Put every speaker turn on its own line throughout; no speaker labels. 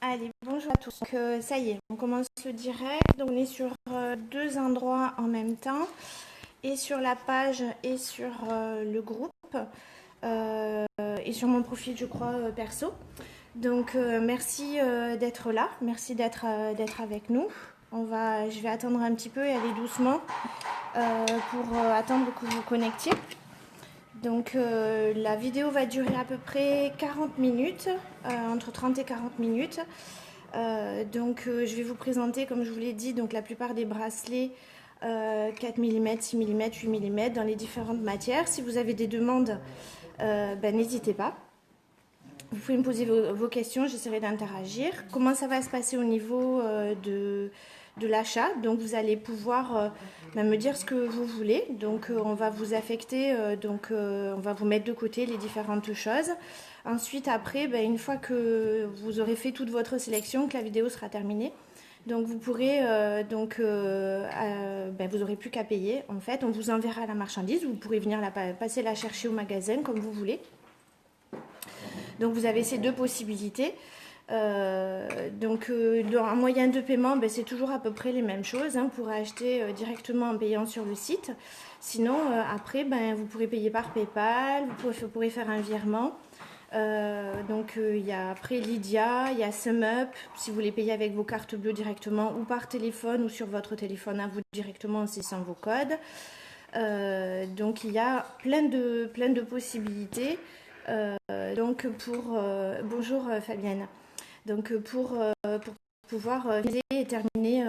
Allez, bonjour à tous. Donc, ça y est, on commence le direct. Donc, on est sur deux endroits en même temps, et sur la page et sur le groupe, euh, et sur mon profil, je crois, perso. Donc, merci d'être là, merci d'être avec nous. Je vais attendre un petit peu et aller doucement pour attendre que vous vous connectiez. Donc, la vidéo va durer à peu près 40 minutes, entre 30 et 40 minutes. Je vais vous présenter, comme je vous l'ai dit, donc la plupart des bracelets 4 mm, 6 mm, 8 mm dans les différentes matières. Si vous avez des demandes, n'hésitez pas. Vous pouvez me poser vos questions, j'essaierai d'interagir. Comment ça va se passer au niveau de l'achat? Donc vous allez pouvoir me dire ce que vous voulez. Donc on va vous affecter, on va vous mettre de côté les différentes choses. Ensuite, après, une fois que vous aurez fait toute votre sélection, que la vidéo sera terminée, donc vous pourrez, vous aurez plus qu'à payer. En fait, on vous enverra la marchandise. Vous pourrez venir passer la chercher au magasin comme vous voulez. Donc vous avez ces deux possibilités. Un moyen de paiement, c'est toujours à peu près les mêmes choses. Vous pourrez acheter directement en payant sur le site. Sinon, après, vous pourrez payer par PayPal, vous pourrez faire un virement. Il y a après Lydia, il y a SumUp, si vous voulez payer avec vos cartes bleues directement ou par téléphone ou sur votre téléphone à vous directement en cessant vos codes. Il y a plein de possibilités. Bonjour Fabienne. Donc pour pouvoir viser et terminer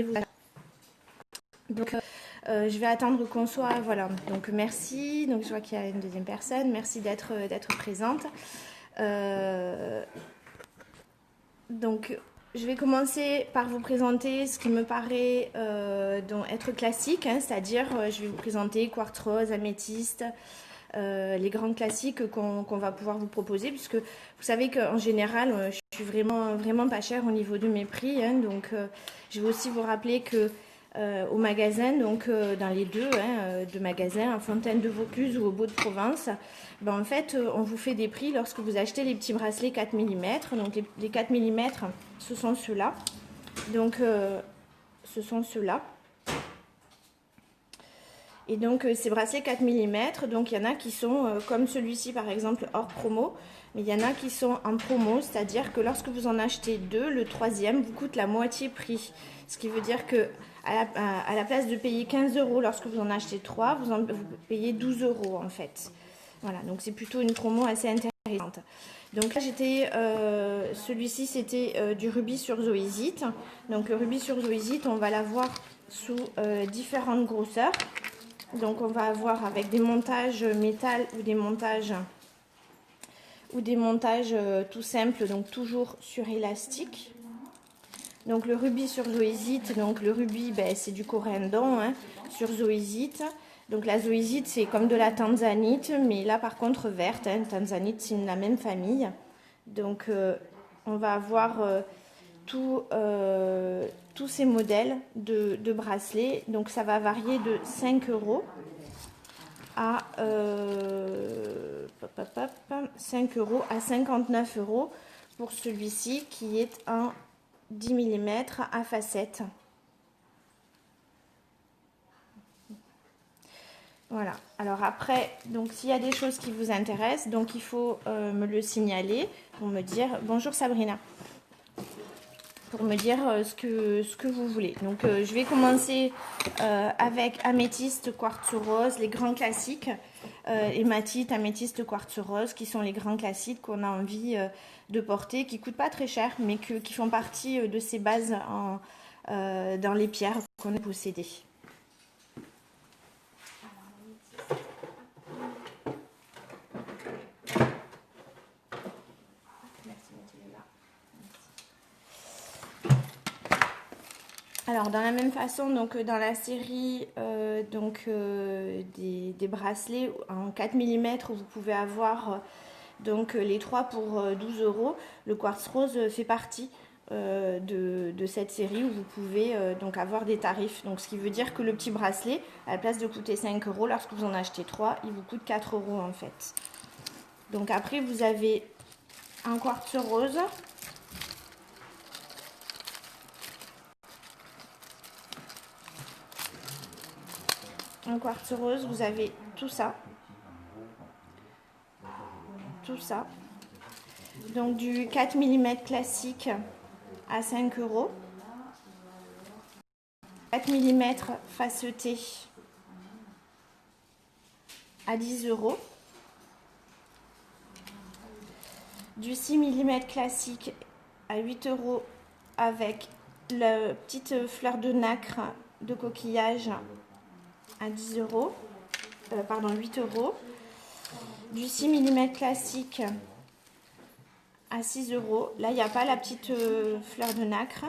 vos achats. Donc je vais attendre qu'on soit, voilà. Donc merci. Donc je vois qu'il y a une deuxième personne. Merci d'être présente. Je vais commencer par vous présenter ce qui me paraît être classique, c'est-à-dire je vais vous présenter quartz rose, améthyste, les grands classiques qu'on va pouvoir vous proposer, puisque vous savez qu'en général, je suis vraiment pas chère au niveau de mes prix. Je vais aussi vous rappeler que au magasin, dans les deux magasins, à Fontaine de Vaucluse ou au Beau de Provence, en fait, on vous fait des prix lorsque vous achetez les petits bracelets 4 mm. Donc les 4 mm, ce sont ceux-là. Ce sont ceux-là. Et donc ces bracelets 4 mm, donc il y en a qui sont comme celui-ci par exemple hors promo, mais il y en a qui sont en promo, c'est-à-dire que lorsque vous en achetez deux, le troisième vous coûte la moitié prix. Ce qui veut dire que à la place de payer 15 € lorsque vous en achetez 3, vous payez 12 € en fait. Voilà, donc c'est plutôt une promo assez intéressante. Donc là celui-ci c'était du rubis sur zoésite. Donc le rubis sur zoésite, on va l'avoir sous différentes grosseurs. Donc on va avoir avec des montages métal ou des montages tout simples, donc toujours sur élastique. Donc le rubis sur zoésite, donc le rubis c'est du corindon sur zoésite. Donc la zoésite c'est comme de la tanzanite, mais là par contre verte. Tanzanite c'est la même famille. Donc on va avoir tous ces modèles de bracelets. Donc ça va varier de 5 € à 5 € à 59 € pour celui-ci qui est un 10 mm à facettes. Voilà. Alors après, donc s'il y a des choses qui vous intéressent, donc il faut me le signaler pour me dire bonjour Sabrina, pour me dire ce que vous voulez. Donc je vais commencer avec améthyste, quartz rose, les grands classiques, hématite, améthyste, quartz rose, qui sont les grands classiques qu'on a envie de porter, qui coûtent pas très cher, mais qui font partie de ces bases dans les pierres qu'on a possédées. Alors dans la même façon, donc dans la série des bracelets en 4 mm où vous pouvez avoir les 3 pour 12 €, le quartz rose fait partie de cette série où vous pouvez avoir des tarifs. Donc ce qui veut dire que le petit bracelet, à la place de coûter 5 €, lorsque vous en achetez 3, il vous coûte 4 € en fait. Donc après vous avez un quartz rose. En quartz rose, vous avez tout ça. Tout ça. Donc du 4 mm classique à 5 €. 4 mm faceté à 10 €. Du 6 mm classique à 8 € avec la petite fleur de nacre de coquillage à 10 €. Pardon, 8 €. Du 6 mm classique à 6 €. Là, il n'y a pas la petite fleur de nacre.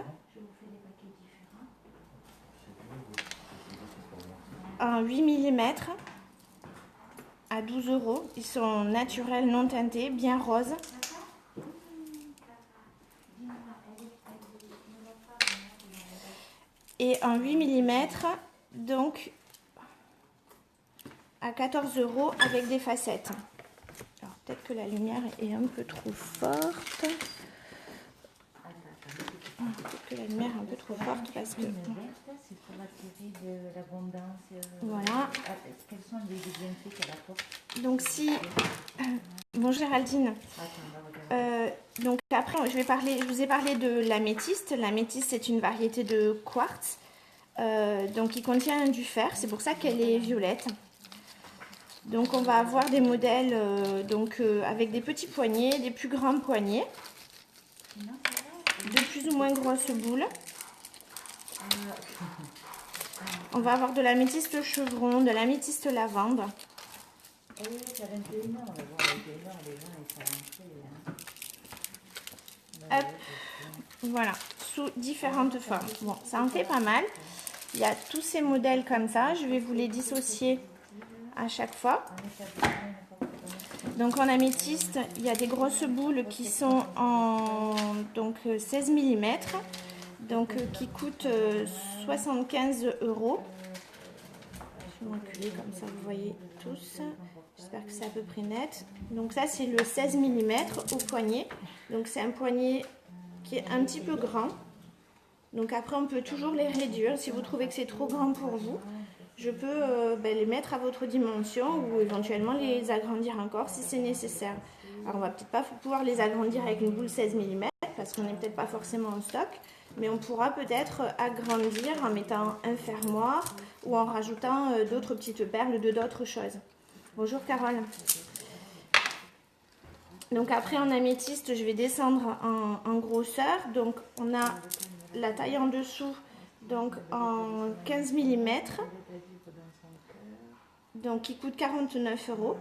Un 8 mm à 12 €. Ils sont naturels, non teintés, bien roses. Et un 8 mm, donc à 14 € avec des facettes. Alors peut-être que la lumière est un peu trop forte. Peut-être que la lumière est un peu trop forte parce que... Voilà.
Quels sont les bienfaits qu'elle apporte?
Donc si... Bon Géraldine, donc après je vous ai parlé de l'améthyste. L'améthyste c'est une variété de quartz, donc qui contient du fer, c'est pour ça qu'elle est violette. Donc on va avoir des modèles avec des petits poignets, des plus grands poignets, de plus ou moins grosses boules. On va avoir de l'améthyste chevron, de l'améthyste lavande. Hop, voilà, sous différentes formes. Bon, ça en fait pas mal. Il y a tous ces modèles comme ça. Je vais vous les dissocier à chaque fois. Donc en améthyste, il y a des grosses boules qui sont en 16 mm, qui coûtent 75 €. Je vais m'enculer comme ça, vous voyez tous. J'espère que c'est à peu près net. Donc ça, c'est le 16 mm au poignet. Donc c'est un poignet qui est un petit peu grand. Donc après, on peut toujours les réduire. Si vous trouvez que c'est trop grand pour vous, je peux les mettre à votre dimension ou éventuellement les agrandir encore si c'est nécessaire. Alors on va peut-être pas pouvoir les agrandir avec une boule 16 mm parce qu'on n'est peut-être pas forcément en stock. Mais on pourra peut-être agrandir en mettant un fermoir ou en rajoutant d'autres petites perles de d'autres choses. Bonjour Carole. Donc après en améthyste, je vais descendre en grosseur. Donc on a la taille en dessous, donc en 15 mm, donc qui coûte 49 €.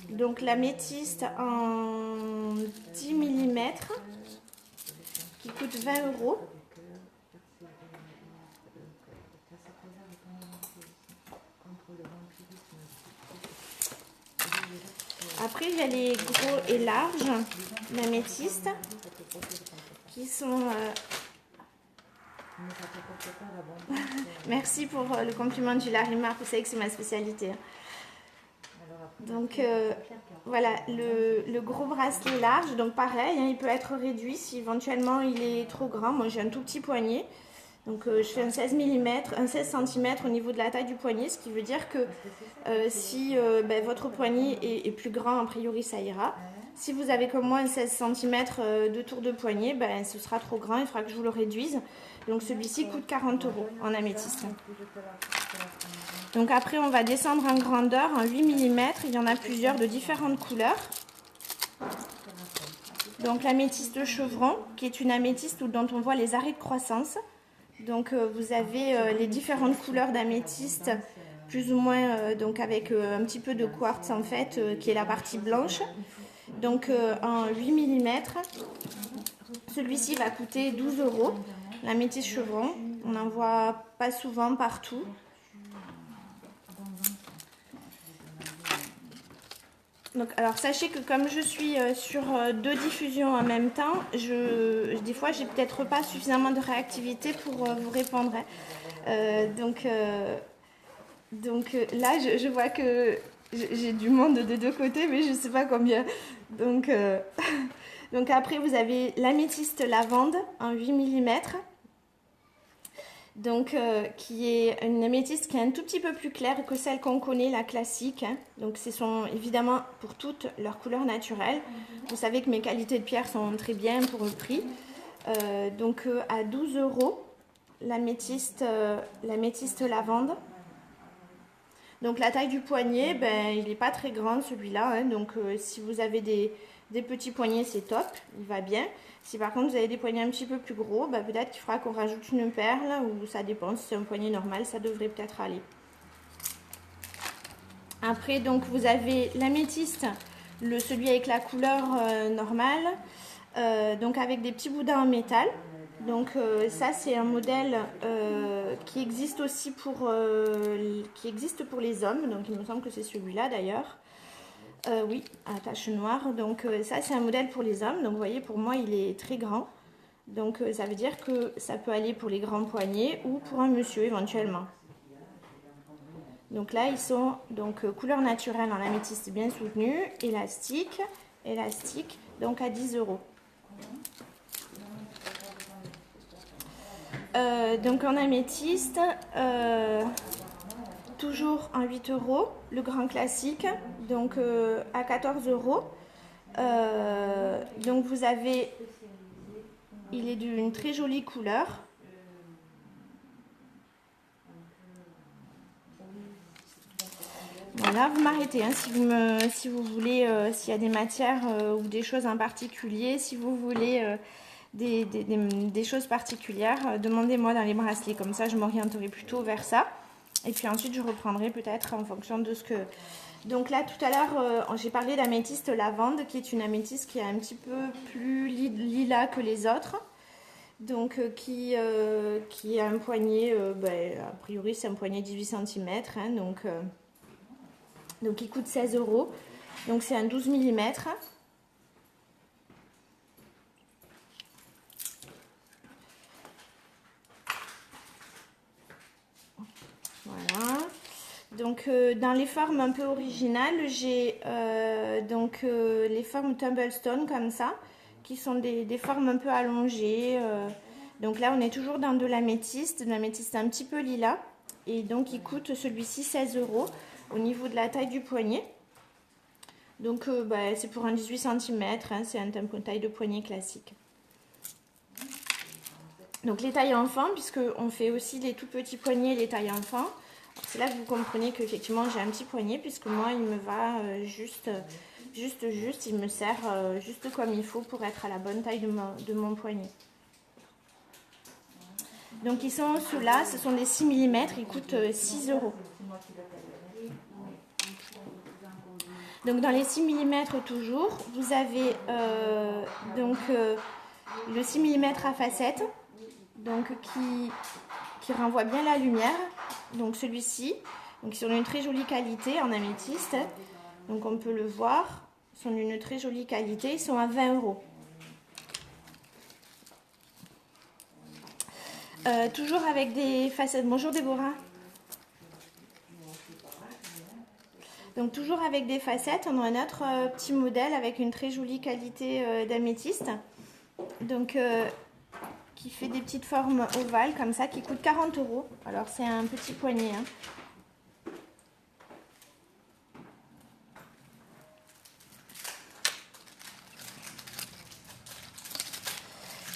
Donc l'améthyste en 10 mm qui coûte 20 €. Après il y a les gros et larges l'améthyste qui sont... Merci pour le compliment du Larimar, vous savez que c'est ma spécialité. Donc voilà, le gros bracelet large, donc pareil, hein, il peut être réduit si éventuellement il est trop grand. Moi j'ai un tout petit poignet, donc je fais un 16 mm, un 16 cm au niveau de la taille du poignet, ce qui veut dire que si votre poignet est plus grand, a priori ça ira. Si vous avez comme moi un 16 cm de tour de poignet, ce sera trop grand, il faudra que je vous le réduise. Donc celui-ci coûte 40 € en améthyste. Donc après on va descendre en grandeur, en 8 mm, il y en a plusieurs de différentes couleurs. Donc l'améthyste chevron, qui est une améthyste dont on voit les arrêts de croissance. Donc vous avez les différentes couleurs d'améthyste, plus ou moins avec un petit peu de quartz en fait, qui est la partie blanche. Donc en 8 mm, celui-ci va coûter 12 €. L'améthyste chevron, on n'en voit pas souvent partout. Donc, alors sachez que comme je suis sur 2 diffusions en même temps, des fois j'ai peut-être pas suffisamment de réactivité pour vous répondre. Donc là je vois que j'ai du monde de deux côtés, mais je sais pas combien. Donc, donc après vous avez l'améthyste lavande en 8 mm. Donc, qui est une améthyste qui est un tout petit peu plus claire que celle qu'on connaît, la classique. Hein. Donc, ce sont évidemment pour toutes leurs couleurs naturelles. Vous savez que mes qualités de pierre sont très bien pour le prix. Donc, à 12 € l'améthyste lavande. Donc, la taille du poignet, ben, il n'est pas très grand celui-là. Hein. Donc, si vous avez des petits poignets, c'est top, il va bien. Si par contre vous avez des poignets un petit peu plus gros, bah, peut-être qu'il faudra qu'on rajoute une perle ou ça dépend. Si c'est un poignet normal, ça devrait peut-être aller. Après, donc vous avez l'améthyste, celui avec la couleur normale, donc avec des petits boudins en métal. Donc ça c'est un modèle qui existe aussi pour les hommes. Donc il me semble que c'est celui-là d'ailleurs. Oui, à tache noire. Donc ça c'est un modèle pour les hommes. Donc vous voyez, pour moi il est très grand. Donc ça veut dire que ça peut aller pour les grands poignets ou pour un monsieur éventuellement. Donc là ils sont donc couleur naturelle en améthyste bien soutenue, élastique, donc à 10 €. Donc en améthyste, toujours en 8 €, le grand classique, donc à 14 €. Donc vous avez, il est d'une très jolie couleur. Voilà, vous m'arrêtez hein, si vous voulez, s'il y a des matières ou des choses en particulier, si vous voulez des choses particulières, demandez-moi dans les bracelets, comme ça je m'orienterai plutôt vers ça. Et puis ensuite je reprendrai peut-être en fonction de ce que... Donc là tout à l'heure j'ai parlé d'améthyste lavande, qui est une améthyste qui est un petit peu plus lilas que les autres. Donc qui a un poignet, a priori c'est un poignet 18 cm, hein, donc il coûte 16 €. Donc c'est un 12 mm. Voilà. Donc dans les formes un peu originales, j'ai les formes tumblestone comme ça, qui sont des formes un peu allongées. Donc là on est toujours dans de l'améthyste un petit peu lilas. Et donc il coûte celui-ci 16 € au niveau de la taille du poignet. Donc c'est pour un 18 cm, hein, c'est un taille de poignet classique. Donc les tailles enfants, puisqu'on fait aussi les tout petits poignets, les tailles enfants. C'est là que vous comprenez qu'effectivement j'ai un petit poignet, puisque moi il me va juste, il me sert juste comme il faut pour être à la bonne taille de mon poignet. Donc ils sont ceux-là, ce sont des 6 mm, ils coûtent 6 €. Donc dans les 6 mm toujours, vous avez le 6 mm à facettes, donc qui renvoie bien la lumière. Donc celui-ci, donc ils sont d'une très jolie qualité en améthyste. Donc on peut le voir, ils sont d'une très jolie qualité, ils sont à 20 €. Toujours avec des facettes. Bonjour Déborah. Donc toujours avec des facettes, on a un autre petit modèle avec une très jolie qualité d'améthyste. Donc qui fait des petites formes ovales comme ça, qui coûte 40 €. Alors c'est un petit poignet. Hein.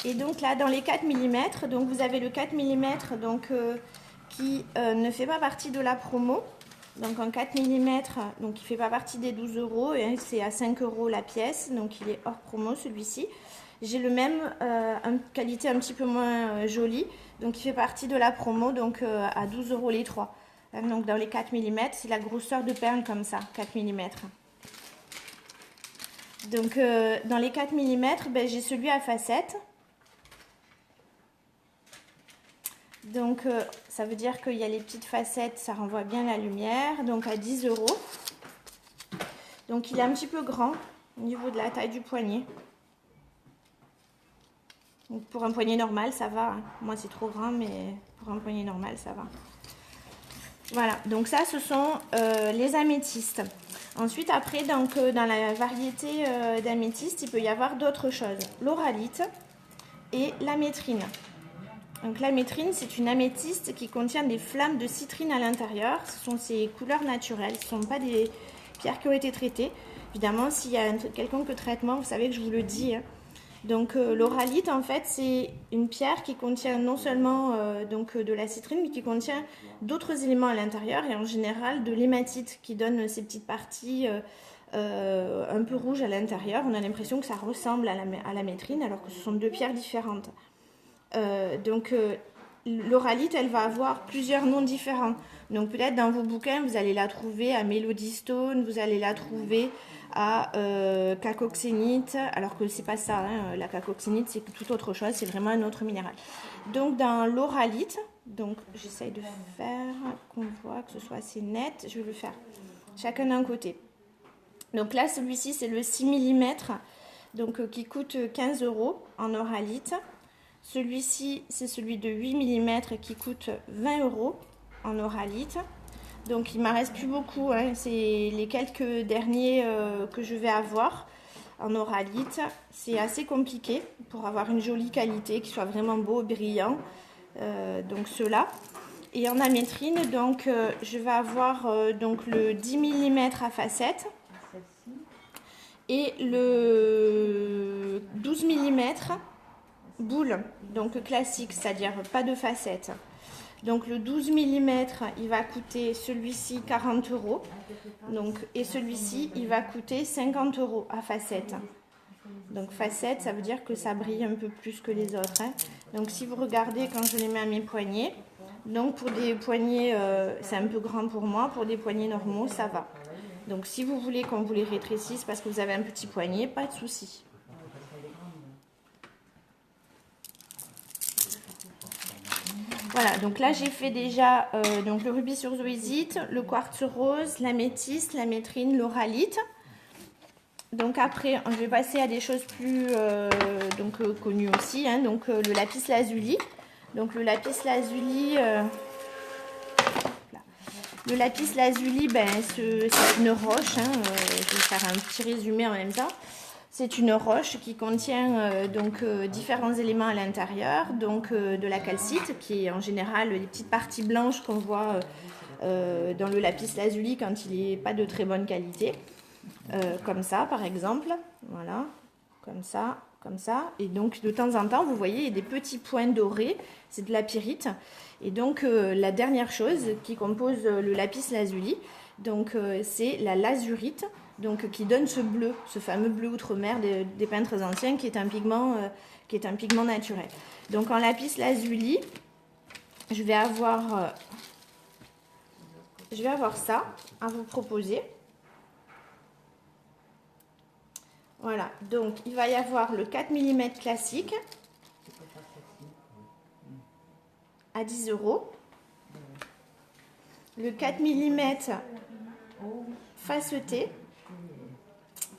Et donc là, dans les 4 mm, donc vous avez le 4 mm donc, qui ne fait pas partie de la promo. Donc en 4 mm, donc il ne fait pas partie des 12 €, et c'est à 5 € la pièce, donc il est hors promo celui-ci. J'ai le même, qualité un petit peu moins jolie, donc il fait partie de la promo, donc à 12 € les 3. Donc dans les 4 mm, c'est la grosseur de perles comme ça, 4 mm. Donc dans les 4 mm, j'ai celui à facettes. Donc ça veut dire qu'il y a les petites facettes, ça renvoie bien la lumière, donc à 10 €. Donc il est un petit peu grand au niveau de la taille du poignet. Donc pour un poignet normal ça va, hein. Moi c'est trop grand, mais pour un poignet normal ça va. Voilà, donc ça ce sont les améthystes. Ensuite après, donc, dans la variété d'améthystes, il peut y avoir d'autres choses. L'oralite et la métrine. Donc la métrine, c'est une améthyste qui contient des flammes de citrine à l'intérieur. Ce sont ses couleurs naturelles, ce ne sont pas des pierres qui ont été traitées. Évidemment, s'il y a quelconque traitement, vous savez que je vous le dis. Hein. Donc l'oralite, en fait, c'est une pierre qui contient non seulement de la citrine, mais qui contient d'autres éléments à l'intérieur, et en général de l'hématite qui donne ces petites parties un peu rouges à l'intérieur. On a l'impression que ça ressemble à la métrine, alors que ce sont deux pierres différentes. L'oralite, elle va avoir plusieurs noms différents. Donc peut-être dans vos bouquins, vous allez la trouver à Melody Stone, vous allez la trouver à cacoxénite, alors que c'est pas ça, hein. La cacoxénite c'est tout autre chose, c'est vraiment un autre minéral. Donc dans l'oralite, donc j'essaye de faire qu'on voit que ce soit assez net, je vais le faire chacun d'un côté. Donc là celui-ci c'est le 6 mm, donc qui coûte 15 € en oralite. Celui-ci, c'est celui de 8 mm qui coûte 20 € en oralite. Donc il ne m'en reste plus beaucoup, hein. C'est les quelques derniers que je vais avoir en oralite. C'est assez compliqué pour avoir une jolie qualité, qui soit vraiment beau, brillant. Donc ceux-là. Et en amétrine, donc, je vais avoir donc le 10 mm à facettes et le 12 mm boule, donc classique, c'est-à-dire pas de facettes. Donc le 12 mm, il va coûter celui-ci 40 €. Donc, et celui-ci, il va coûter 50 € à facettes. Donc facette, ça veut dire que ça brille un peu plus que les autres. Hein. Donc si vous regardez quand je les mets à mes poignets, donc pour des poignets, c'est un peu grand pour moi, pour des poignets normaux, ça va. Donc si vous voulez qu'on vous les rétrécisse parce que vous avez un petit poignet, pas de souci. Voilà, donc là j'ai fait déjà donc le rubis sur zoisite, le quartz rose, l'améthyste, la métrine, l'oralite. Donc après, je vais passer à des choses plus connues aussi, hein, donc le lapis lazuli. Donc le lapis lazuli, ben, c'est une roche, hein, je vais faire un petit résumé en même temps. C'est une roche qui contient différents éléments à l'intérieur, donc de la calcite, qui est en général les petites parties blanches qu'on voit dans le lapis lazuli quand il n'est pas de très bonne qualité, comme ça par exemple, voilà, comme ça, et donc de temps en temps vous voyez il y a des petits points dorés, c'est de la pyrite, et donc la dernière chose qui compose le lapis lazuli, donc c'est la lazurite. Donc, qui donne ce bleu, ce fameux bleu outre-mer des peintres anciens, qui est un pigment naturel. Donc, en lapis lazuli, je vais avoir ça à vous proposer. Voilà, donc il va y avoir le 4 mm classique à 10 €. Le 4 mm faceté,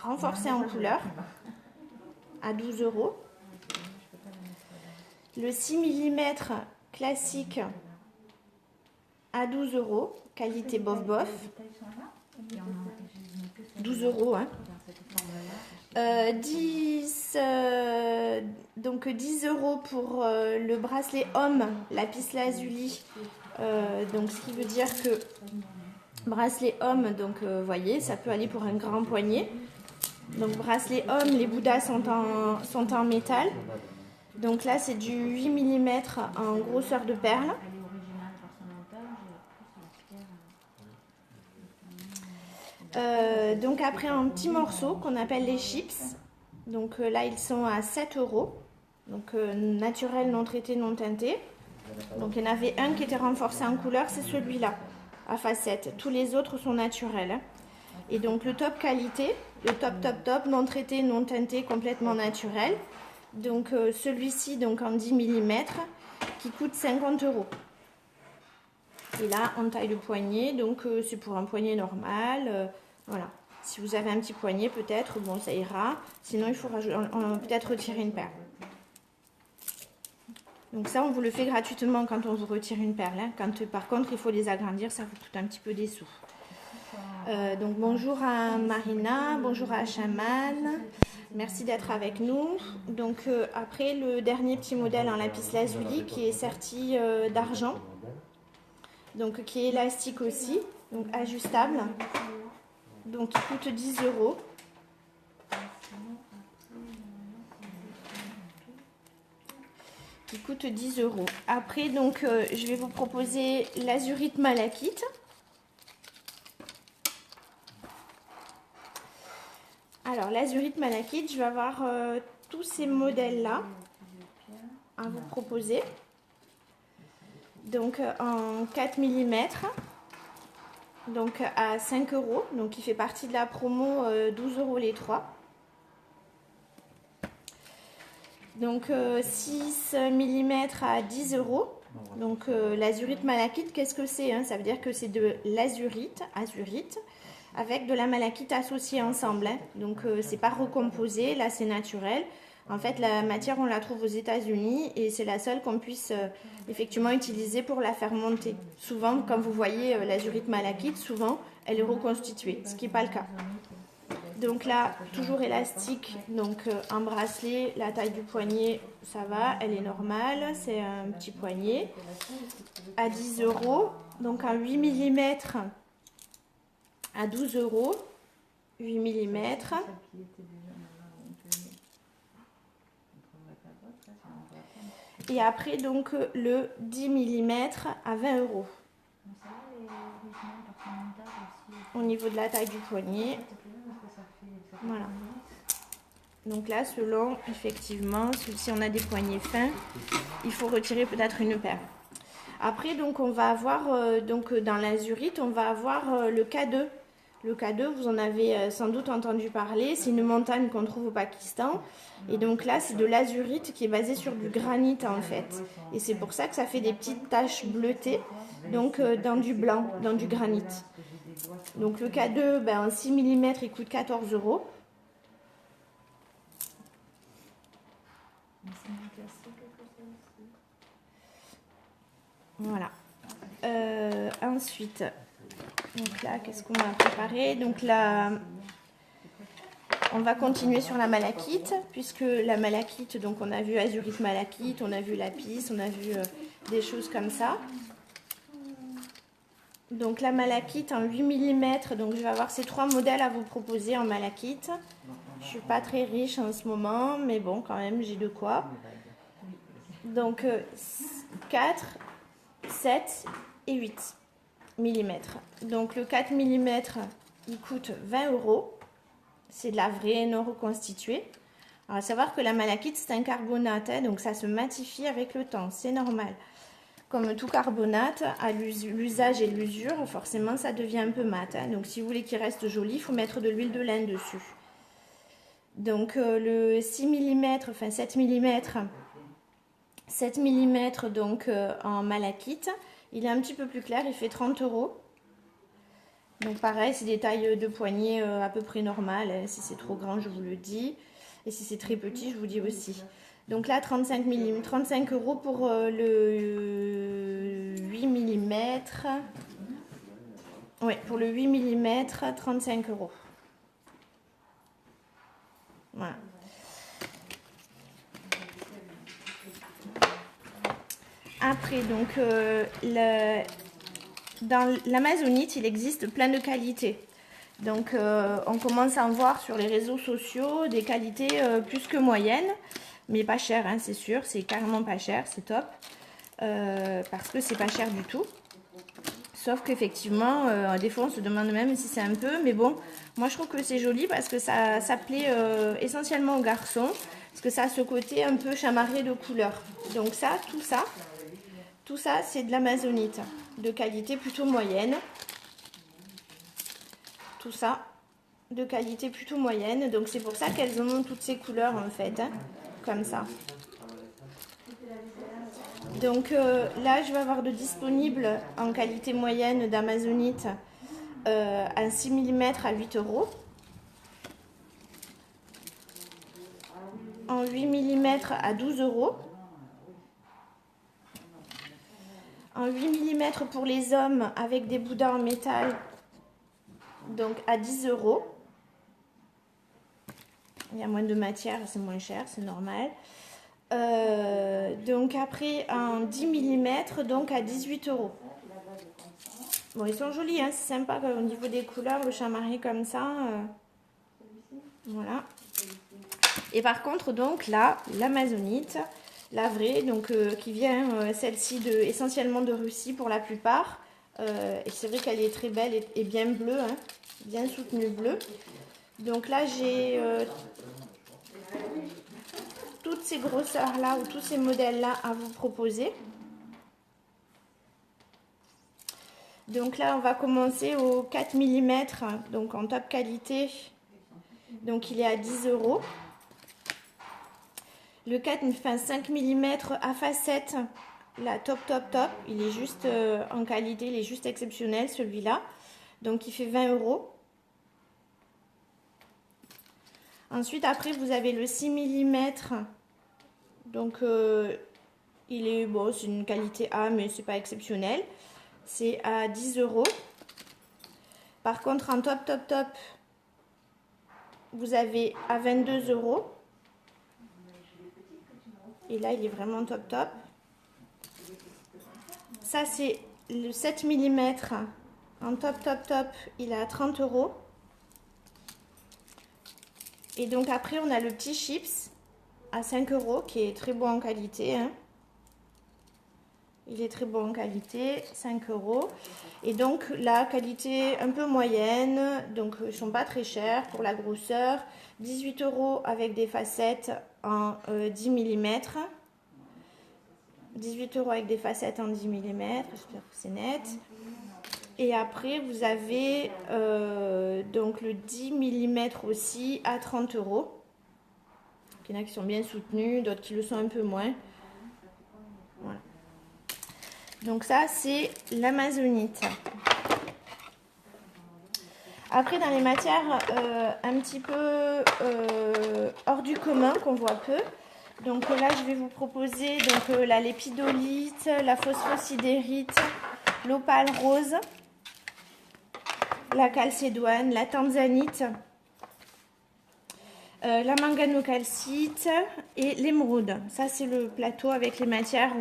renforcé en couleur, à 12 €. Le 6 mm classique à 12 €, qualité bof bof. 12 €, hein. 10 € pour le bracelet homme lapis lazuli. Donc ce qui veut dire que bracelet homme, donc voyez, ça peut aller pour un grand poignet. Donc bracelet homme, les bouddhas sont en métal. Donc là c'est du 8 mm en grosseur de perle. Donc après un petit morceau qu'on appelle les chips. Donc là ils sont à 7 €. Donc naturel, non traité, non teinté. Donc il y en avait un qui était renforcé en couleur, c'est celui-là, à facettes. Tous les autres sont naturels. Hein. Et donc le top qualité, le top, non traité, non teinté, complètement naturel. Donc celui-ci donc en 10 mm qui coûte 50 €. Et là on taille le poignet, donc c'est pour un poignet normal. Voilà. Si vous avez un petit poignet peut-être, bon ça ira. Sinon il faut peut-être retirer une perle. Donc ça on vous le fait gratuitement quand on vous retire une perle. Hein. Par contre il faut les agrandir, ça vous coûte un petit peu des sous. Donc bonjour à Marina, bonjour à Chaman. Merci d'être avec nous. Donc après le dernier petit modèle en lapis lazuli qui est serti d'argent, donc qui est élastique aussi, donc ajustable, donc qui coûte 10 €. Qui coûte 10 €. Après donc je vais vous proposer l'azurite malachite. Alors l'azurite malachite, je vais avoir tous ces modèles là à vous proposer. Donc en 4 mm, donc à 5 €, donc il fait partie de la promo 12 € les 3. Donc 6 mm à 10 €. Donc l'azurite malachite, qu'est-ce que c'est, hein? Ça veut dire que c'est de l'azurite, azurite, avec de la malachite associée ensemble, hein. Donc c'est pas recomposé, là c'est naturel. En fait la matière on la trouve aux États-Unis et c'est la seule qu'on puisse effectivement utiliser pour la faire monter. Souvent quand vous voyez l'azurite malachite, souvent elle est reconstituée, ce qui n'est pas le cas. Donc là, toujours élastique, donc un bracelet, la taille du poignet, ça va, elle est normale, c'est un petit poignet, à 10 €, donc un 8 mm à 12 €, 8 mm, et après donc le 10 mm à 20 € au niveau de la taille du poignet. Voilà. Donc là, selon, effectivement, si on a des poignets fins, il faut retirer peut-être une paire. Après, donc, on va avoir, donc, dans l'azurite, on va avoir le K2. Le K2, vous en avez sans doute entendu parler. C'est une montagne qu'on trouve au Pakistan. Et donc là, c'est de l'azurite qui est basé sur du granit, en fait. Et c'est pour ça que ça fait des petites taches bleutées, donc dans du blanc, dans du granit. Donc le K2, ben, en 6 mm, il coûte 14 €. Voilà. Ensuite, donc là, qu'est-ce qu'on va préparer? Donc là, on va continuer sur la malachite, puisque la malachite, donc on a vu azurite malachite, on a vu lapis, on a vu des choses comme ça. Donc la malachite en 8 mm, donc je vais avoir ces 3 modèles à vous proposer en malachite. Je suis pas très riche en ce moment, mais bon, quand même, j'ai de quoi. Donc 4, 7 et 8 mm. Donc le 4 mm, il coûte 20 €. C'est de la vraie non reconstituée. Alors, à savoir que la malachite, c'est un carbonate, hein, donc ça se matifie avec le temps, c'est normal. Comme tout carbonate, à l'usage et l'usure, forcément, ça devient un peu mat, hein. Donc si vous voulez qu'il reste joli, il faut mettre de l'huile de lin dessus. Donc le 6 mm, enfin 7 mm, 7 mm donc en malachite, il est un petit peu plus clair, il fait 30 €. Donc pareil, c'est des tailles de poignet à peu près normales, hein. Si c'est trop grand, je vous le dis. Et si c'est très petit, je vous dis aussi. Donc là, 35 € pour le 8 mm. Oui, pour le 8 mm, 35 €. Voilà. Après, donc, dans l'amazonite, il existe plein de qualités. Donc, on commence à en voir sur les réseaux sociaux des qualités plus que moyennes, mais pas chères, hein, c'est sûr, c'est carrément pas cher, c'est top, parce que c'est pas cher du tout. Sauf qu'effectivement, des fois on se demande même si c'est un peu, mais bon, moi je trouve que c'est joli parce que ça plaît essentiellement aux garçons, parce que ça a ce côté un peu chamarré de couleur. Donc ça, tout ça c'est de l'amazonite, de qualité plutôt moyenne. Tout ça, de qualité plutôt moyenne, donc c'est pour ça qu'elles ont toutes ces couleurs en fait, hein, comme ça. Donc là, je vais avoir de disponible en qualité moyenne d'amazonite un 6 mm à 8 €. En 8 mm à 12 €. En 8 mm pour les hommes avec des boudins en métal, donc à 10 €. Il y a moins de matière, c'est moins cher, c'est normal. Donc après un 10 mm, donc à 18 €. Bon, ils sont jolis, hein, c'est sympa au niveau des couleurs, le chamarré comme ça. Voilà. Et par contre, donc là, l'amazonite, la vraie, donc qui vient celle-ci essentiellement de Russie pour la plupart. Et c'est vrai qu'elle est très belle et bien bleue, hein, bien soutenue bleue. Donc là, j'ai toutes ces grosseurs-là ou tous ces modèles-là à vous proposer. Donc là, on va commencer au 4 mm, donc en top qualité. Donc il est à 10 €. Le 5 mm à facettes, la top, il est juste en qualité, il est juste exceptionnel celui-là. Donc il fait 20 €. Ensuite, après, vous avez le 6 mm. Donc il est bon, c'est une qualité A, mais c'est pas exceptionnel. C'est à 10 €. Par contre, en top, vous avez à 22 €. Et là, il est vraiment top. Ça, c'est le 7 mm en top, il est à 30 €. Et donc après, on a le petit chips à 5 € qui est très bon en qualité, hein. Il est très bon en qualité, 5 €. Et donc la qualité un peu moyenne, donc ils sont pas très chers pour la grosseur. 18 € avec des facettes en 10 mm. 18 € avec des facettes en 10 mm, j'espère que c'est net. Et après, vous avez donc le 10 mm aussi à 30 €. Il y en a qui sont bien soutenus, d'autres qui le sont un peu moins. Voilà. Donc ça, c'est l'amazonite. Après, dans les matières un petit peu hors du commun, qu'on voit peu. Donc là, je vais vous proposer donc, la lépidolite, la phosphosidérite, l'opale rose, la chalcédoine, la tanzanite, la manganocalcite et l'émeraude. Ça, c'est le plateau avec les matières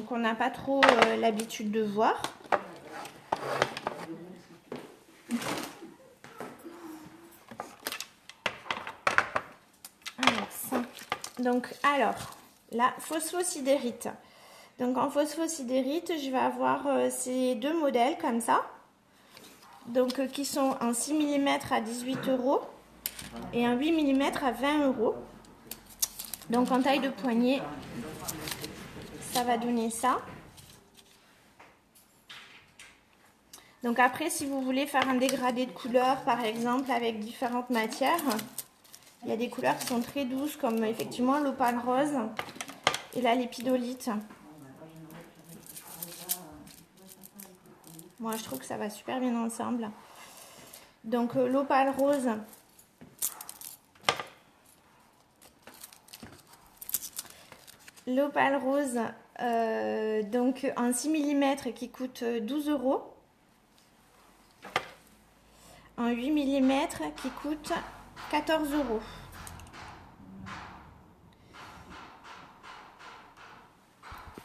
qu'on n'a pas trop l'habitude de voir. Alors, ça. Donc, la phosphosidérite. Donc, en phosphosidérite, je vais avoir ces deux modèles comme ça. Donc, qui sont en 6 mm à 18 € et un 8 mm à 20 €. Donc en taille de poignée, ça va donner ça. Donc après, si vous voulez faire un dégradé de couleurs, par exemple, avec différentes matières, il y a des couleurs qui sont très douces, comme effectivement l'opale rose et la lépidolite. Moi, je trouve que ça va super bien ensemble. Donc l'opale rose, donc en 6 mm qui coûte 12 €. En 8 mm qui coûte 14 €.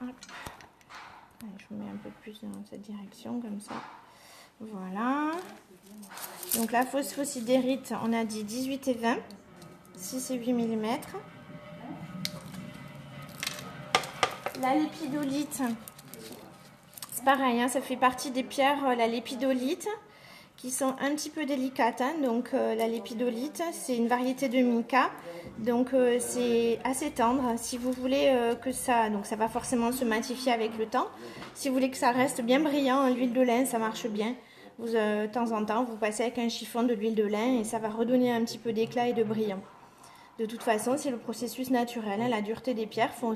Hop. Allez, je vous mets un peu plus dans cette direction, comme ça. Voilà. Donc la phosphosidérite, on a dit 18 et 20, 6 et 8 mm. La lépidolite, c'est pareil, hein, ça fait partie des pierres, la lépidolite, qui sont un petit peu délicates. Hein. Donc la lépidolite, c'est une variété de mica, donc c'est assez tendre. Si vous voulez que ça, donc ça va forcément se matifier avec le temps. Si vous voulez que ça reste bien brillant, l'huile de lin, ça marche bien. Vous, de temps en temps, vous passez avec un chiffon de l'huile de lin et ça va redonner un petit peu d'éclat et de brillant. De toute façon, c'est le processus naturel. Hein. La dureté des pierres font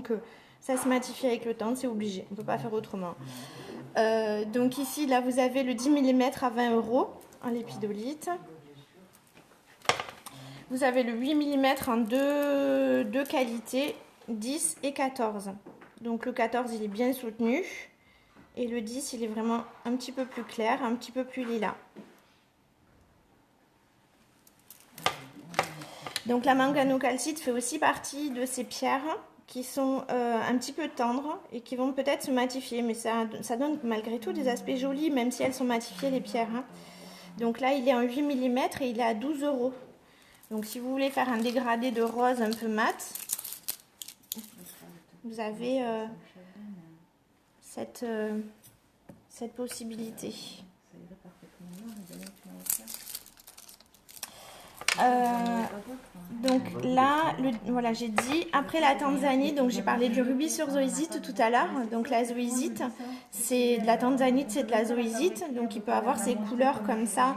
que ça se matifie avec le temps, c'est obligé. On ne peut pas faire autrement. Donc ici, là, vous avez le 10 mm à 20 € en lépidolite. Vous avez le 8 mm en deux qualités, 10 et 14. Donc le 14, il est bien soutenu. Et le 10, il est vraiment un petit peu plus clair, un petit peu plus lilas. Donc la manganocalcite fait aussi partie de ces pierres qui sont un petit peu tendres et qui vont peut-être se matifier, mais ça donne malgré tout des aspects jolis, même si elles sont matifiées les pierres. Hein. Donc là, il est en 8 mm et il est à 12 €. Donc si vous voulez faire un dégradé de rose un peu mat, vous avez cette possibilité. Donc là, voilà, j'ai dit, après la tanzanite, donc j'ai parlé du rubis sur zoisite tout à l'heure. Donc la zoisite, c'est de la tanzanite, c'est de la zoisite, donc il peut avoir ces couleurs comme ça,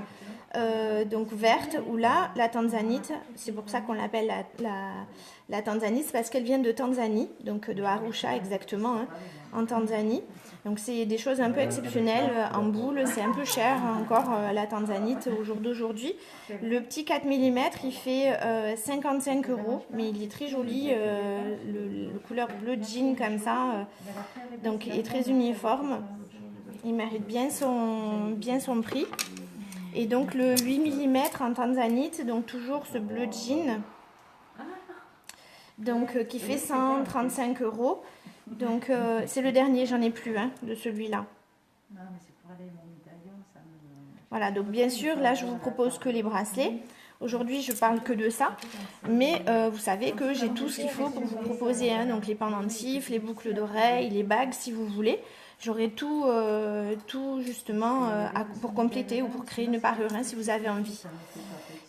donc verte, ou là, la tanzanite, c'est pour ça qu'on l'appelle la tanzanite, c'est parce qu'elle vient de Tanzanie, donc de Arusha exactement, hein, en Tanzanie. Donc c'est des choses un peu exceptionnelles en boule, c'est un peu cher encore la tanzanite au jour d'aujourd'hui. Le petit 4 mm il fait 55 €, mais il est très joli, le couleur bleu jean comme ça, donc il est très uniforme, il mérite bien son prix. Et donc le 8 mm en tanzanite, donc toujours ce bleu jean, donc qui fait 135 €. Donc c'est le dernier, j'en ai plus de celui-là. Voilà, donc bien sûr, là je vous propose que les bracelets. Aujourd'hui, je parle que de ça, mais vous savez que j'ai tout ce qu'il faut pour vous proposer, hein, donc les pendentifs, les boucles d'oreilles, les bagues, si vous voulez. J'aurai tout justement pour compléter ou pour créer une parure, hein, si vous avez envie.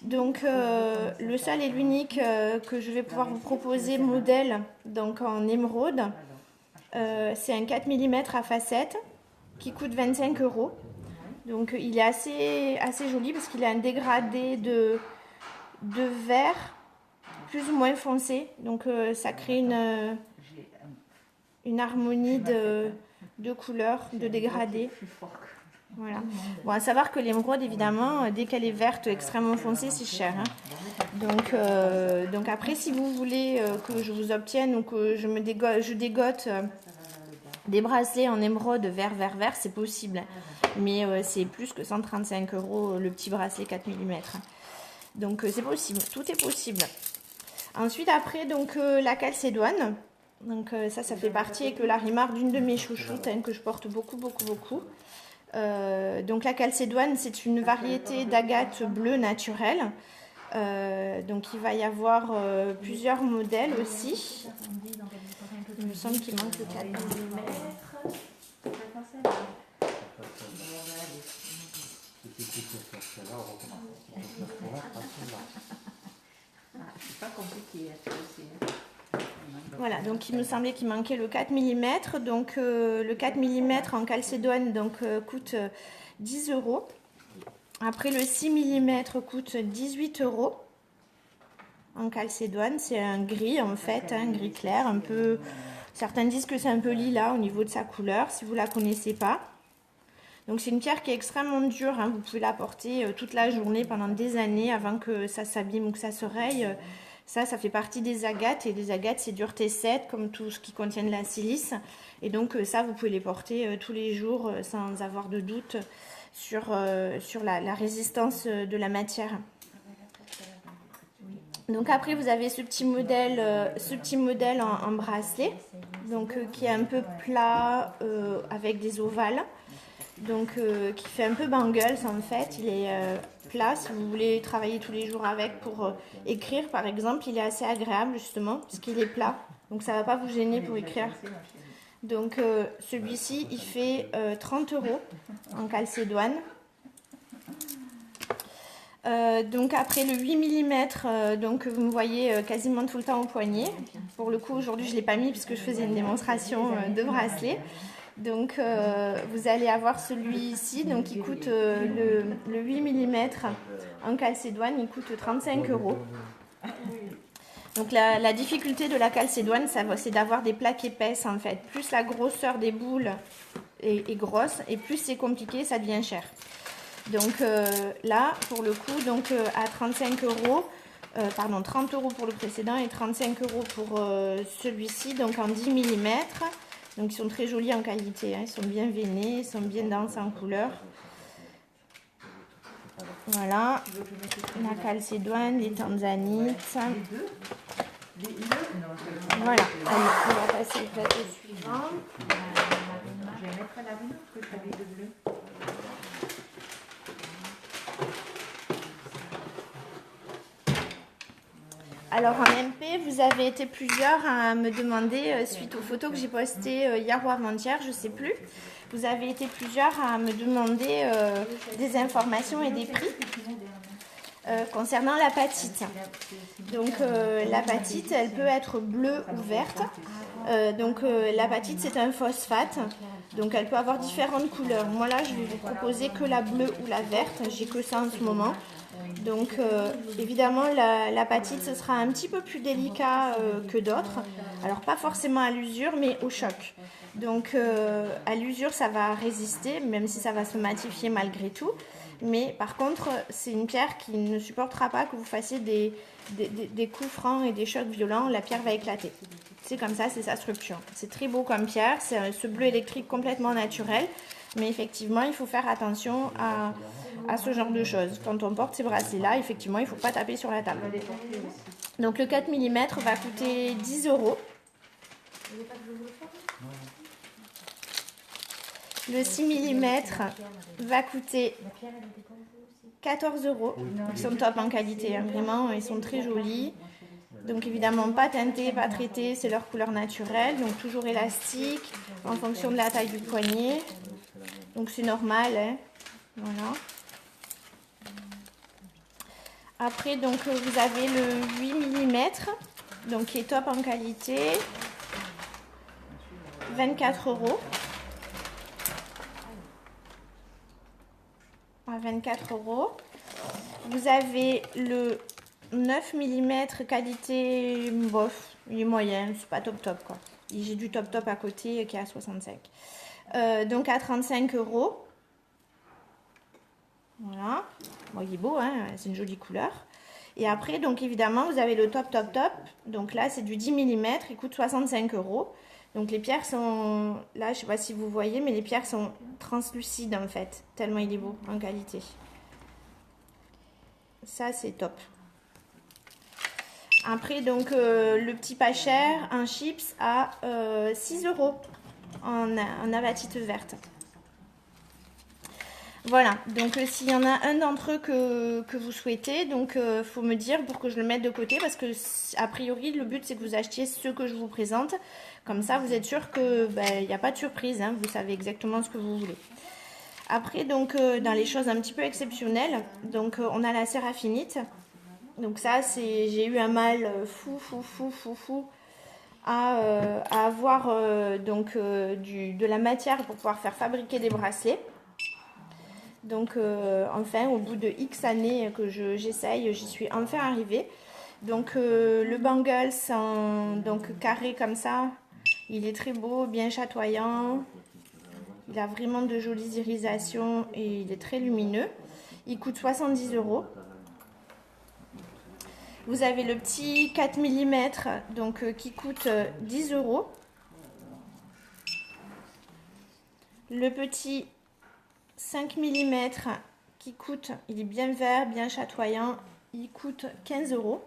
Donc le seul et l'unique que je vais pouvoir vous proposer modèle, donc en émeraude, c'est un 4 mm à facettes qui coûte 25 €. Donc il est assez joli parce qu'il a un dégradé de vert plus ou moins foncé. Donc ça crée une harmonie de couleurs, de dégradés. Voilà. Bon, à savoir que l'émeraude, évidemment, dès qu'elle est verte extrêmement foncée, c'est cher. Hein. Donc après, si vous voulez que je vous obtienne ou que je dégote des bracelets en émeraude vert, c'est possible. Mais c'est plus que 135 € le petit bracelet 4 mm. Donc c'est possible, tout est possible. Ensuite, après, donc la calcédoine. Donc ça fait partie avec le larimar d'une de mes chouchoutes que je porte beaucoup. Donc la calcédoine, c'est une variété d'agate bleue naturelle. Donc il va y avoir plusieurs modèles aussi. Il me semble qu'il manque le 4 mm.
C'est pas compliqué.
Voilà, donc il me semblait qu'il manquait le 4 mm. Donc le 4 mm en calcédoine coûte 10 €. Après le 6 mm coûte 18 € en calcédoine. C'est un gris en fait, un gris clair, un peu. Certains disent que c'est un peu lilas au niveau de sa couleur, si vous ne la connaissez pas. Donc c'est une pierre qui est extrêmement dure, hein. Vous pouvez la porter toute la journée pendant des années avant que ça s'abîme ou que ça se raye. Ça fait partie des agates, et les agates c'est dureté 7 comme tout ce qui contient de la silice. Et donc ça vous pouvez les porter tous les jours sans avoir de doute sur la résistance de la matière. Donc après vous avez ce petit modèle en bracelet, donc qui est un peu plat avec des ovales, donc qui fait un peu bangles en fait. Il est plat si vous voulez travailler tous les jours avec pour écrire par exemple. Il est assez agréable justement parce qu'il est plat, donc ça va pas vous gêner pour écrire. Donc celui-ci il fait 30 € en calcédoine. Donc après le 8 mm, donc vous me voyez quasiment tout le temps au poignet. Pour le coup aujourd'hui je ne l'ai pas mis puisque je faisais une démonstration de bracelet. Donc vous allez avoir celui-ci, donc il coûte le 8 mm en calcédoine, il coûte 35 €. Donc la difficulté de la calcédoine, c'est d'avoir des plaques épaisses en fait. Plus la grosseur des boules est grosse et plus c'est compliqué, ça devient cher. Donc là, pour le coup, donc à 35 €, 30 € pour le précédent et 35 € pour celui-ci, donc en 10 mm. Donc ils sont très jolis en qualité, hein. Ils sont bien veinés, ils sont bien denses en couleur. Voilà, la calcédoine, les tanzanites. Voilà, allez, on va passer au plateau suivant.
Je vais mettre la vue que tu avais de bleu.
Alors en MP, vous avez été plusieurs à me demander, suite aux photos que j'ai postées hier ou avant-hier, je ne sais plus, vous avez été plusieurs à me demander des informations et des prix concernant l'apatite. Donc l'apatite, elle peut être bleue ou verte. L'apatite, c'est un phosphate, donc elle peut avoir différentes couleurs. Moi là, je vais vous proposer que la bleue ou la verte, j'ai que ça en ce moment. Donc évidemment l'apatite ce sera un petit peu plus délicat que d'autres, alors pas forcément à l'usure mais au choc. Donc à l'usure ça va résister même si ça va se matifier malgré tout, mais par contre c'est une pierre qui ne supportera pas que vous fassiez des coups francs et des chocs violents, la pierre va éclater. C'est comme ça, c'est sa structure. C'est très beau comme pierre, c'est ce bleu électrique complètement naturel. Mais effectivement, il faut faire attention à ce genre de choses. Quand on porte ces bracelets-là, effectivement, il ne faut pas taper sur la table. Donc le 4 mm va coûter 10 €. Le 6 mm va coûter 14 €. Ils sont top en qualité, hein, vraiment, ils sont très jolis. Donc évidemment pas teintés, pas traités, c'est leur couleur naturelle. Donc toujours élastique en fonction de la taille du poignet. Donc c'est normal, hein. Voilà. Après donc vous avez le 8 mm, donc qui est top en qualité, 24 €. À 24 €. Vous avez le 9 mm qualité bof, il est moyen, c'est pas top top quoi. J'ai du top top à côté qui est à 65. Donc à 35 €. Voilà. Bon, il est beau, hein, c'est une jolie couleur. Et après, donc évidemment, vous avez le top top top. Donc là, c'est du 10 mm, il coûte 65 €. Donc les pierres sont, là, je sais pas si vous voyez, mais les pierres sont translucides en fait, tellement il est beau en qualité. Ça, c'est top. Après, donc, le petit pas cher, un chips à 6 € en avatite verte. Voilà, donc s'il y en a un d'entre eux que vous souhaitez, donc faut me dire pour que je le mette de côté parce que a priori le but c'est que vous achetiez ceux que je vous présente. Comme ça vous êtes sûr que il n'y a pas de surprise, hein, vous savez exactement ce que vous voulez. Après donc dans les choses un petit peu exceptionnelles, donc on a la séraphinite. Donc ça c'est, j'ai eu un mal fou à avoir de la matière pour pouvoir faire fabriquer des bracelets. Donc enfin au bout de X années que j'essaye, j'y suis enfin arrivée. Donc le bangle donc carré comme ça, il est très beau, bien chatoyant. Il a vraiment de jolies irisations et il est très lumineux. Il coûte 70 €. Vous avez le petit 4 mm donc, qui coûte 10 €. Le petit 5 mm qui coûte, il est bien vert, bien chatoyant, il coûte 15 €.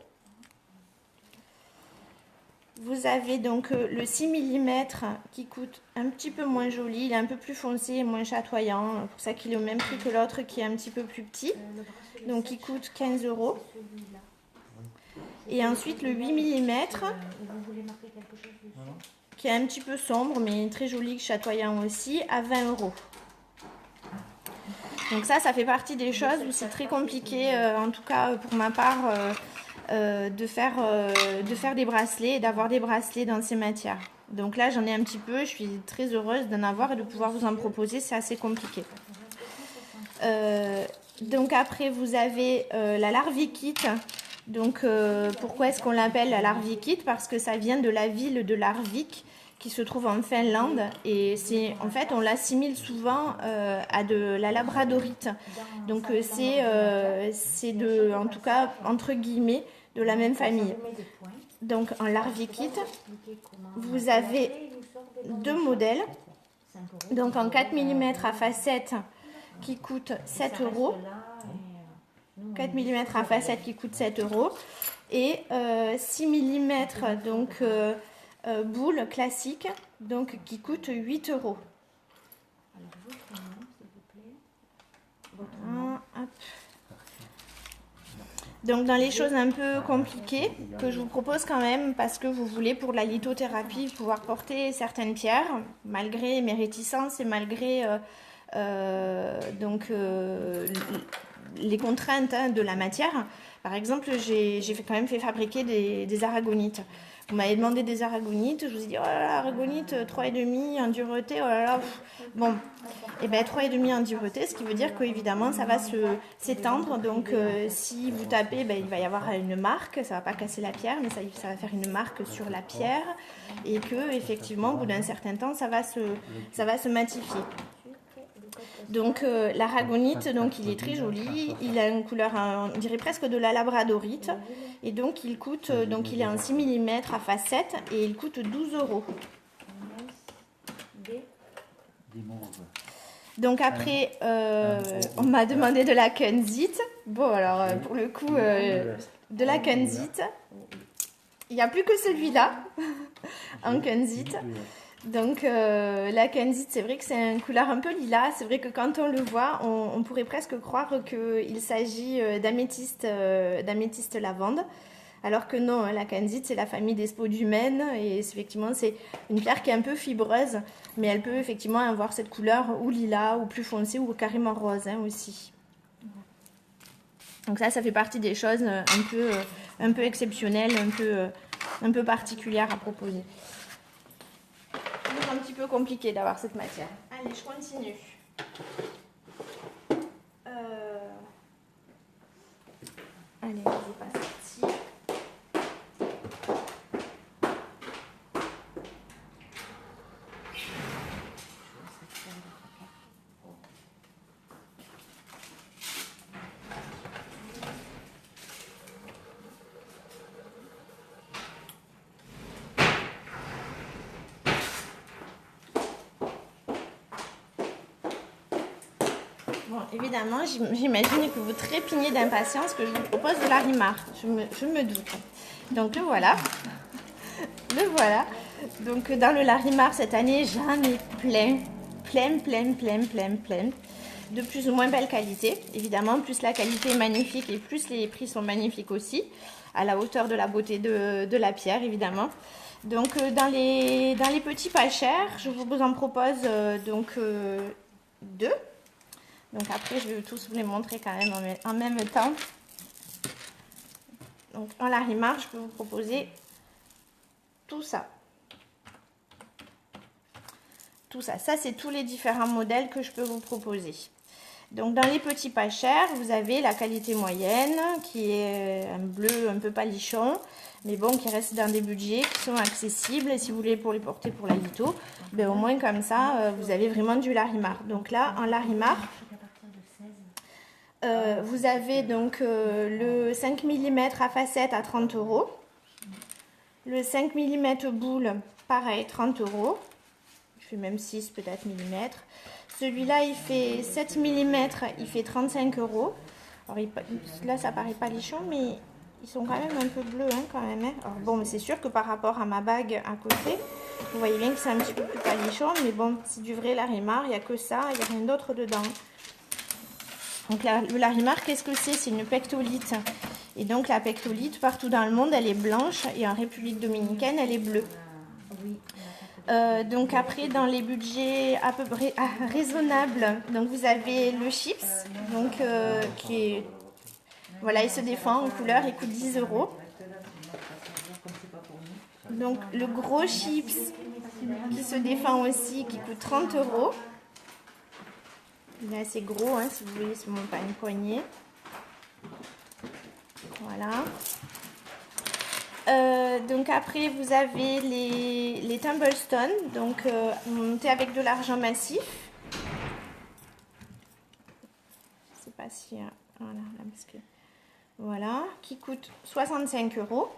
Vous avez donc le 6 mm qui coûte un petit peu moins joli, il est un peu plus foncé et moins chatoyant, c'est pour ça qu'il est au même prix que l'autre qui est un petit peu plus petit, donc il coûte 15 €. Et ensuite le 8 mm qui est un petit peu sombre mais très joli, chatoyant aussi, à 20 €. Donc ça fait partie des choses où c'est très compliqué, en tout cas pour ma part, de faire des bracelets et d'avoir des bracelets dans ces matières. Donc là j'en ai un petit peu, je suis très heureuse d'en avoir et de pouvoir vous en proposer, c'est assez compliqué. Donc après vous avez la larvikite. Donc pourquoi est-ce qu'on l'appelle la larvikite? Parce que ça vient de la ville de Larvik qui se trouve en Finlande et c'est en fait on l'assimile souvent à de la labradorite. Donc c'est de, en tout cas entre guillemets, de la même famille. Donc en larvikite, vous avez deux modèles. Donc en 4 mm à facette qui coûte 7 €. 4 mm à facette qui coûte 7 euros. Et 6 mm donc boule classique donc qui coûte 8 euros.
Alors, votre nom, s'il vous plaît. Votre
Hop. Donc dans les choses un peu compliquées que je vous propose quand même parce que vous voulez pour la lithothérapie pouvoir porter certaines pierres malgré mes réticences et malgré les contraintes de la matière. Par exemple, j'ai quand même fait fabriquer des aragonites. Vous m'avez demandé des aragonites, je vous ai dit, oh là là, aragonite, 3,5 en dureté, oh là là. Bon, et bien 3,5 en dureté, ce qui veut dire qu'évidemment, ça va s'étendre. Donc, si vous tapez, ben, il va y avoir une marque, ça ne va pas casser la pierre, mais ça va faire une marque sur la pierre. Et que, effectivement, au bout d'un certain temps, ça va se matifier. Donc l'aragonite, donc il est très joli, il a une couleur, on dirait presque de la labradorite, et donc il coûte, donc il est en 6 mm à facette et il coûte 12 euros. Donc après, on m'a demandé de la kunzite. Bon alors pour le coup, de la kunzite, il n'y a plus que celui-là en kunzite. Donc la kunzite, c'est vrai que c'est une couleur un peu lilas. C'est vrai que quand on le voit, on pourrait presque croire qu'il s'agit d'améthyste lavande. Alors que non, la kunzite, c'est la famille des spodumènes. Et effectivement, c'est une pierre qui est un peu fibreuse. Mais elle peut effectivement avoir cette couleur ou lilas, ou plus foncée, ou carrément rose aussi. Donc ça fait partie des choses un peu exceptionnelles, un peu particulières à proposer. C'est un petit peu compliqué d'avoir cette matière. Allez, je continue. Allez, c'est pas sorti. Bon, évidemment, j'imagine que vous trépignez d'impatience que je vous propose de l'Arimar. Je me doute. Donc le voilà. Le voilà. Donc dans le Larimar cette année, j'en ai plein. De plus ou moins belle qualité. Évidemment, plus la qualité est magnifique et plus les prix sont magnifiques aussi. À la hauteur de la beauté de la pierre, évidemment. Donc dans les petits pas chers, je vous en propose deux. Donc après, je vais tous vous les montrer quand même en même temps. Donc en Larimar, je peux vous proposer tout ça. Tout ça. Ça, c'est tous les différents modèles que je peux vous proposer. Donc dans les petits pas chers, vous avez la qualité moyenne qui est un bleu un peu palichon, mais bon, qui reste dans des budgets qui sont accessibles. Et si vous voulez pour les porter pour la litho, ben, au moins comme ça, vous avez vraiment du Larimar. Donc là, en Larimar, vous avez donc le 5 mm à facette à 30 euros. Le 5 mm boule, pareil, 30 euros. Je fais même 6 peut-être millimètres. Celui-là, il fait 7 mm, il fait 35 euros. Alors, là, ça paraît pas lichon, mais ils sont quand même un peu bleus, hein, quand même. Hein. Alors, bon, mais c'est sûr que par rapport à ma bague à côté, vous voyez bien que c'est un petit peu plus palichon, mais bon, c'est du vrai Larimar, il n'y a que ça, il n'y a rien d'autre dedans. Donc le Larimar, qu'est-ce que c'est? C'est une pectolite. Et donc la pectolite, partout dans le monde, elle est blanche et en République dominicaine, elle est bleue. Donc après, dans les budgets à peu près raisonnables, donc vous avez le chips, donc qui est, voilà, il se défend en couleur, il coûte 10 euros. Donc le gros chips qui se défend aussi, qui coûte 30 euros. Il est assez gros, hein, si vous voyez, c'est mon panier poignet. Voilà. Donc après, vous avez les Tumblestone, donc montés avec de l'argent massif. Je sais pas si... voilà, là, parce que, voilà, qui coûte 65 euros.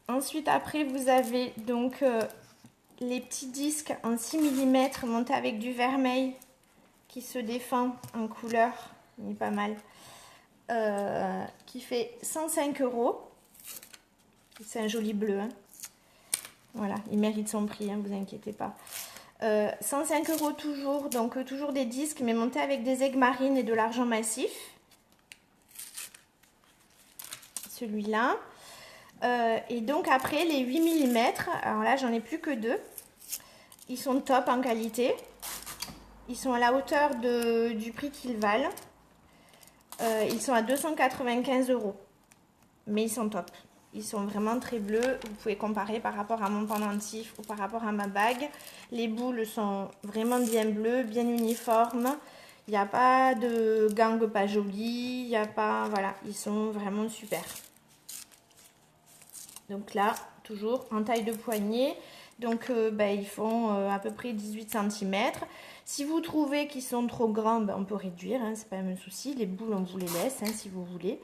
Ensuite, après, vous avez donc... les petits disques en 6 mm montés avec du vermeil qui se défend en couleur, il est pas mal, qui fait 105 €. C'est un joli bleu, hein. Voilà, il mérite son prix, hein, vous inquiétez pas. 105 € toujours, donc toujours des disques, mais montés avec des aigues marines et de l'argent massif. Celui-là. Et donc après, les 8 mm, alors là, j'en ai plus que 2. Ils sont top en qualité. Ils sont à la hauteur du prix qu'ils valent. Ils sont à 295 €. Mais ils sont top. Ils sont vraiment très bleus. Vous pouvez comparer par rapport à mon pendentif ou par rapport à ma bague. Les boules sont vraiment bien bleues, bien uniformes. Il n'y a pas de gangue pas joli. Il n'y a pas... Voilà, ils sont vraiment super. Donc là, toujours en taille de poignet. Donc ils font à peu près 18 cm. Si vous trouvez qu'ils sont trop grands, on peut réduire, hein, c'est pas un souci. Les boules, on vous les laisse, hein, si vous voulez.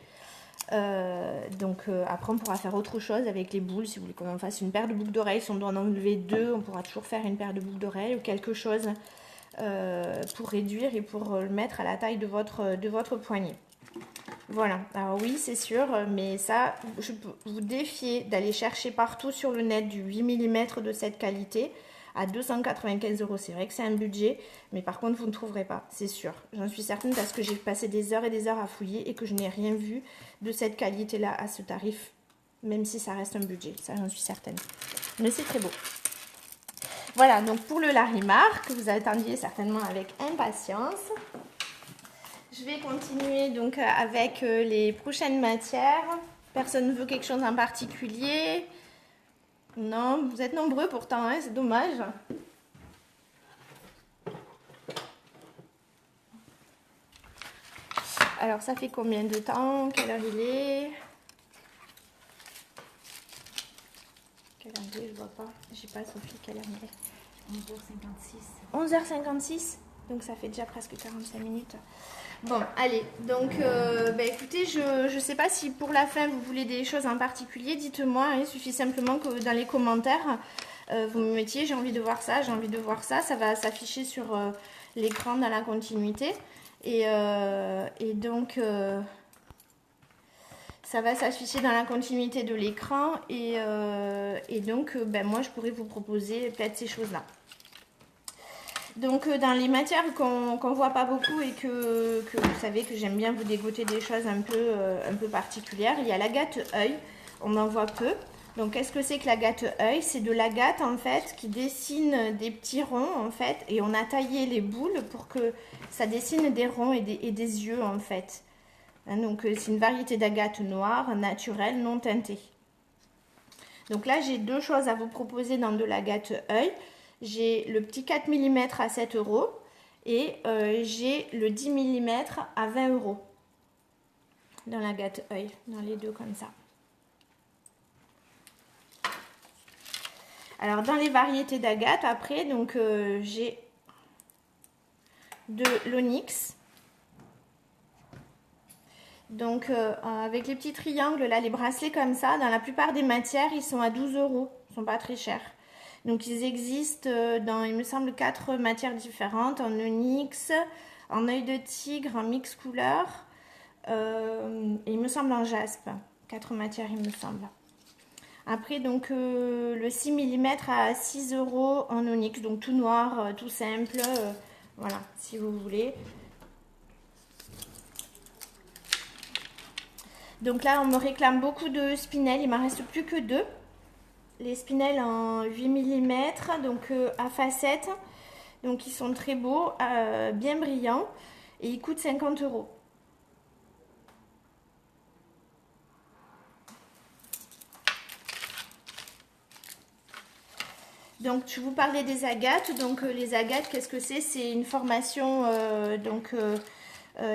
Après on pourra faire autre chose avec les boules. Si vous voulez qu'on en fasse une paire de boucles d'oreilles, si on doit en enlever 2, on pourra toujours faire une paire de boucles d'oreilles ou quelque chose pour réduire et pour le mettre à la taille de votre poignet. Voilà, alors oui c'est sûr, mais ça je peux vous défier d'aller chercher partout sur le net du 8 mm de cette qualité à 295 €. C'est vrai que c'est un budget, mais par contre vous ne trouverez pas, c'est sûr. J'en suis certaine parce que j'ai passé des heures et des heures à fouiller et que je n'ai rien vu de cette qualité-là à ce tarif, même si ça reste un budget, ça j'en suis certaine. Mais c'est très beau. Voilà, donc pour le Larimar, que vous attendiez certainement avec impatience. Je vais continuer donc avec les prochaines matières. Personne ne veut quelque chose en particulier? Non, vous êtes nombreux pourtant, hein, c'est dommage. Alors ça fait combien de temps? Quelle heure il est? Quelle heure il est? Je vois pas. J'ai pas Sophie, quelle heure il est? 11h56. 11h56. Donc ça fait déjà presque 45 minutes. Bon, allez, donc écoutez, je ne sais pas si pour la fin vous voulez des choses en particulier, dites-moi, hein, il suffit simplement que dans les commentaires, vous me mettiez j'ai envie de voir ça, j'ai envie de voir ça, ça va s'afficher sur l'écran dans la continuité, et donc ça va s'afficher dans la continuité de l'écran, et donc moi je pourrais vous proposer peut-être ces choses-là. Donc dans les matières qu'on voit pas beaucoup et que vous savez que j'aime bien vous dégoter des choses un peu particulières, il y a l'agate œil, on en voit peu. Donc qu'est-ce que c'est que l'agate œil? C'est de l'agate en fait qui dessine des petits ronds en fait, et on a taillé les boules pour que ça dessine des ronds et des yeux en fait. Hein, donc c'est une variété d'agate noire, naturelle, non teintée. Donc là j'ai deux choses à vous proposer dans de l'agate œil. J'ai le petit 4 mm à 7 € et j'ai le 10 mm à 20 € dans l'agate œil, dans les deux comme ça. Alors dans les variétés d'agate, après, donc j'ai de l'onyx. Donc avec les petits triangles, là, les bracelets comme ça, dans la plupart des matières, ils sont à 12 €, ils sont pas très chers. Donc ils existent dans, il me semble, 4 matières différentes, en onyx, en œil de tigre, en mix couleur, et il me semble en jaspe. 4 matières, il me semble. Après, donc le 6 mm à 6 € en onyx, donc tout noir, tout simple, voilà, si vous voulez. Donc là, on me réclame beaucoup de spinels, il m'en reste plus que 2. Les spinels en 8 mm, donc à facettes, donc ils sont très beaux, bien brillants, et ils coûtent 50 €. Donc je vous parlais des agates. Donc les agates, qu'est-ce que c'est? C'est une formation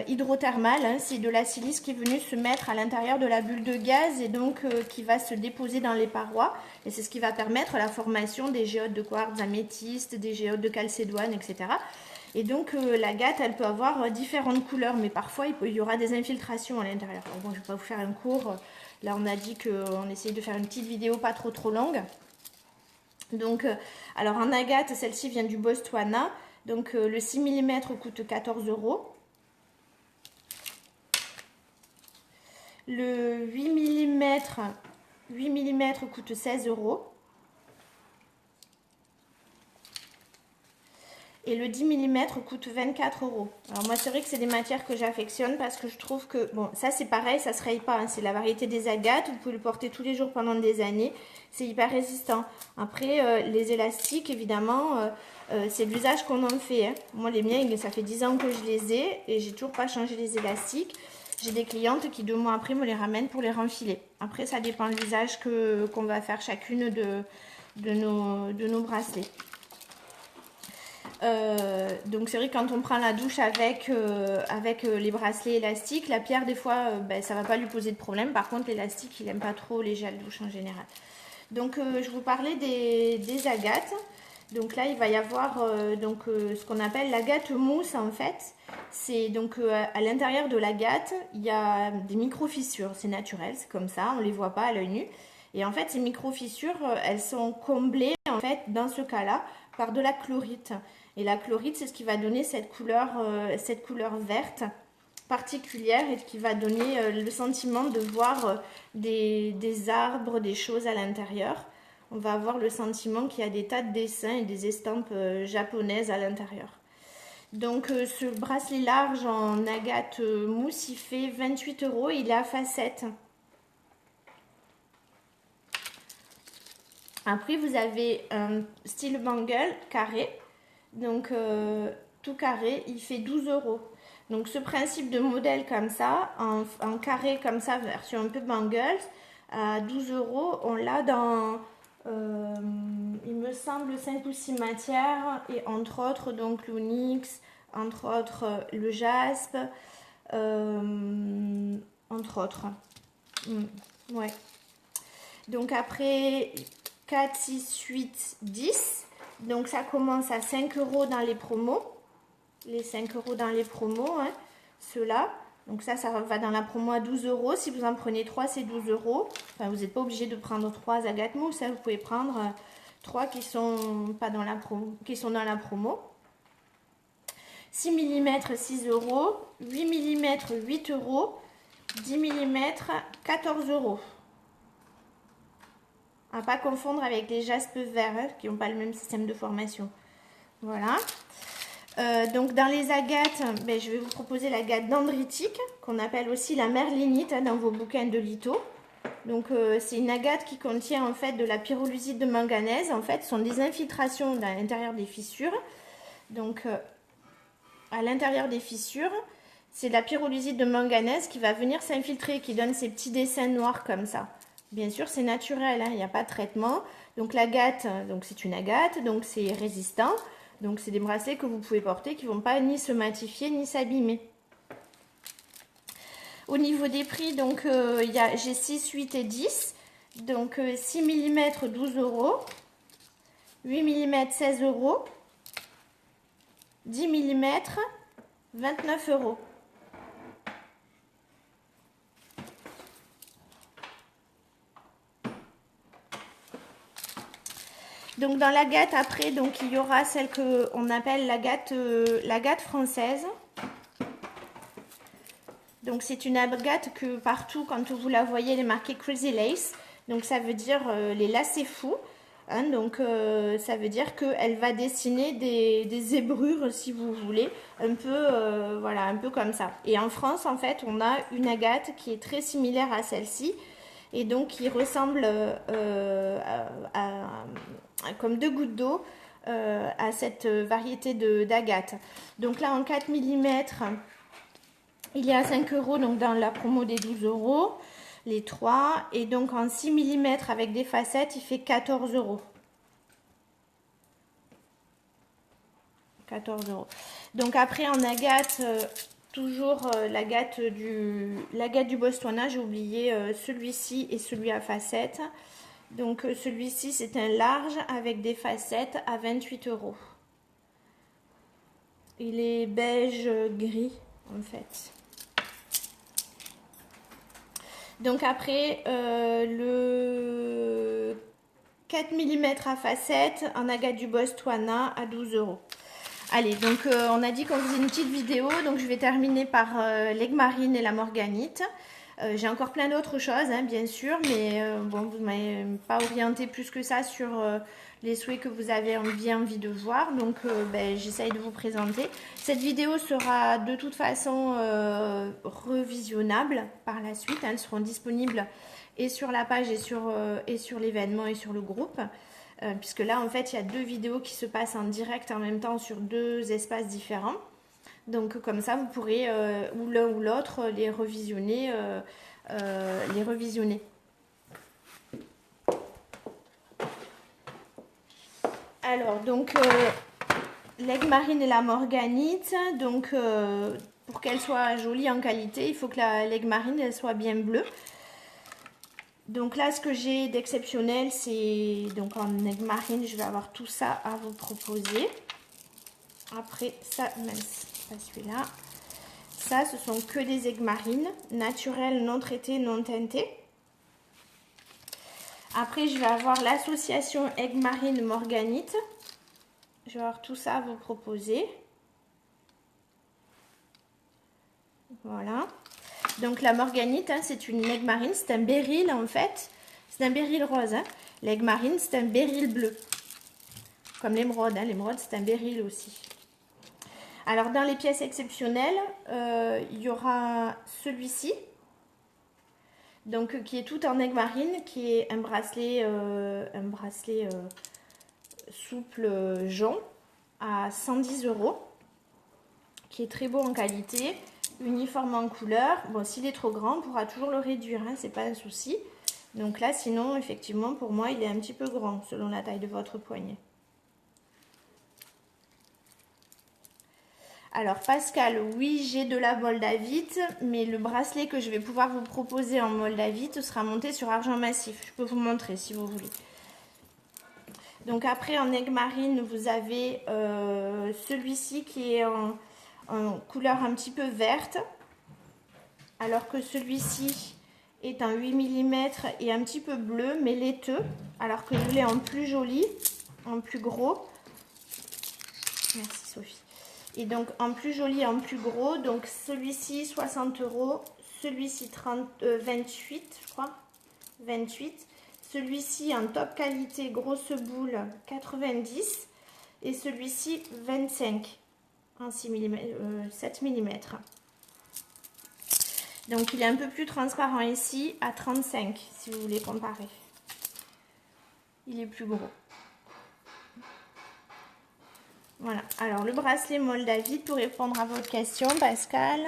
hydrothermale, hein. C'est de la silice qui est venue se mettre à l'intérieur de la bulle de gaz et donc qui va se déposer dans les parois, et c'est ce qui va permettre la formation des géodes de quartz améthyste, des géodes de calcédoine, etc. Et donc l'agate, elle peut avoir différentes couleurs, mais parfois il y aura des infiltrations à l'intérieur. Bon, je ne vais pas vous faire un cours, là on a dit qu'on essayait de faire une petite vidéo pas trop longue. Donc alors en agate, celle-ci vient du Botswana. Donc le 6 mm coûte 14 euros. Le 8 mm coûte 16 euros. Et le 10 mm coûte 24 euros. Alors moi, c'est vrai que c'est des matières que j'affectionne parce que je trouve que, bon, ça c'est pareil, ça se raye pas, hein, c'est la variété des agates, vous pouvez le porter tous les jours pendant des années, c'est hyper résistant. Après, les élastiques, évidemment, c'est l'usage qu'on en fait. Hein. Moi, les miens, ça fait 10 ans que je les ai et j'ai toujours pas changé les élastiques. J'ai des clientes qui 2 mois après me les ramènent pour les renfiler. Après, ça dépend de l'usage qu'on va faire chacune de nos bracelets. Donc c'est vrai que quand on prend la douche avec les bracelets élastiques, la pierre des fois ça va pas lui poser de problème. Par contre l'élastique il aime pas trop les gels douche en général. Donc je vous parlais des agates. Donc là il va y avoir ce qu'on appelle l'agate mousse en fait. C'est donc à l'intérieur de l'agate il y a des micro fissures, c'est naturel, c'est comme ça, on les voit pas à l'œil nu. Et en fait ces micro fissures elles sont comblées en fait dans ce cas-là par de la chlorite. Et la chlorite, c'est ce qui va donner cette couleur verte particulière et qui va donner le sentiment de voir des arbres, des choses à l'intérieur. On va avoir le sentiment qu'il y a des tas de dessins et des estampes japonaises à l'intérieur. Donc ce bracelet large en agate mousse, il fait 28 euros et il est à facettes. Après, vous avez un style bangle carré. Donc tout carré, il fait 12 euros. Donc ce principe de modèle comme ça, en carré comme ça, version un peu bangles, à 12 euros, on l'a dans, il me semble, 5 ou 6 matières, et entre autres, donc l'onyx, entre autres le jaspe, entre autres. Ouais. Donc après, 4, 6, 8, 10. Donc ça commence à 5 euros dans les promos. Les 5 euros dans les promos, hein, ceux-là. Donc ça va dans la promo à 12 euros. Si vous en prenez 3, c'est 12 euros. Enfin, vous n'êtes pas obligé de prendre 3 agates mousse. Hein. Vous pouvez prendre 3 qui sont pas dans la promo, qui sont dans la promo. 6 mm, 6 euros. 8 mm, 8 euros. 10 mm, 14 euros. À ne pas confondre avec les jaspes verts hein, qui n'ont pas le même système de formation. Voilà. Donc dans les agates, je vais vous proposer l'agate dendritique, qu'on appelle aussi la merlinite hein, dans vos bouquins de litho. Donc c'est une agate qui contient en fait de la pyrolusite de manganèse. En fait, ce sont des infiltrations à l'intérieur des fissures. Donc à l'intérieur des fissures, c'est la pyrolusite de manganèse qui va venir s'infiltrer, qui donne ces petits dessins noirs comme ça. Bien sûr, c'est naturel, hein, il n'y a pas de traitement. Donc l'agate, c'est une agate, donc c'est résistant. Donc c'est des bracelets que vous pouvez porter qui ne vont pas ni se matifier ni s'abîmer. Au niveau des prix, donc j'ai 6, 8 et 10. Donc 6 mm, 12 euros. 8 mm, 16 euros. 10 mm, 29 euros. Donc dans l'agate après, donc il y aura celle qu'on appelle l'agate française. Donc c'est une agate que partout quand vous la voyez, elle est marquée Crazy Lace. Donc ça veut dire les lacets fous. Hein, donc ça veut dire qu'elle va dessiner des zébrures si vous voulez, un peu voilà, un peu comme ça. Et en France en fait, on a une agate qui est très similaire à celle-ci. Et donc qui ressemble comme 2 gouttes d'eau à cette variété d'agate. Donc là en 4 mm, il y a 5 euros donc dans la promo des 12 euros, les 3. Et donc en 6 mm avec des facettes, il fait 14 euros. 14 euros. Donc après en agate, toujours l'agate du Botswana, j'ai oublié celui-ci et celui à facettes. Donc celui-ci c'est un large avec des facettes à 28 euros. Il est beige gris en fait. Donc après le 4 mm à facettes en agate du Botswana à 12 euros. Allez, donc on a dit qu'on faisait une petite vidéo, donc je vais terminer par l'aigle marine et la morganite. J'ai encore plein d'autres choses, hein, bien sûr, mais bon, vous ne m'avez pas orienté plus que ça sur les souhaits que vous avez bien envie de voir, donc ben, j'essaye de vous présenter. Cette vidéo sera de toute façon revisionnable par la suite, hein, elles seront disponibles et sur la page et sur l'événement et sur le groupe. Puisque là en fait il y a deux vidéos qui se passent en direct en même temps sur deux espaces différents, donc comme ça vous pourrez ou l'un ou l'autre les revisionner, Alors donc l'aigle marine et la morganite, donc pour qu'elle soit jolie en qualité, il faut que l'aigle marine elle soit bien bleue. Donc là, ce que j'ai d'exceptionnel, c'est donc en aigle marine, je vais avoir tout ça à vous proposer. Après, ça, mince, pas celui-là. Ça, ce sont que des aigles marines, naturelles, non traitées, non teintées. Après, je vais avoir l'association aigle marine morganite. Je vais avoir tout ça à vous proposer. Voilà. Donc la morganite, hein, c'est une aigle marine, c'est un béryl en fait. C'est un béryl rose. Hein. L'aigle marine, c'est un béryl bleu. Comme l'émeraude, hein. L'émeraude, c'est un béryl aussi. Alors dans les pièces exceptionnelles, il y aura celui-ci. Donc qui est tout en aigle marine, qui est un bracelet souple jaune à 110 €. Qui est très beau en qualité. Uniforme en couleur. Bon, s'il est trop grand, on pourra toujours le réduire, hein, c'est pas un souci. Donc là, sinon, effectivement, pour moi, il est un petit peu grand, selon la taille de votre poignet. Alors, Pascal, oui, j'ai de la moldavite, mais le bracelet que je vais pouvoir vous proposer en moldavite sera monté sur argent massif. Je peux vous montrer, si vous voulez. Donc après, en aigle marine, vous avez celui-ci qui est en couleur un petit peu verte, alors que celui-ci est en 8 mm et un petit peu bleu mais laiteux, alors que je l'ai en plus joli, en plus gros. Merci Sophie. Et donc en plus joli, en plus gros, donc celui-ci 60 €, celui-ci 28 je crois, 28, celui-ci en top qualité grosse boule 90 et celui-ci 25 en 7 mm. Donc il est un peu plus transparent ici à 35 si vous voulez comparer. Il est plus gros. Voilà, alors le bracelet moldavite pour répondre à votre question Pascal.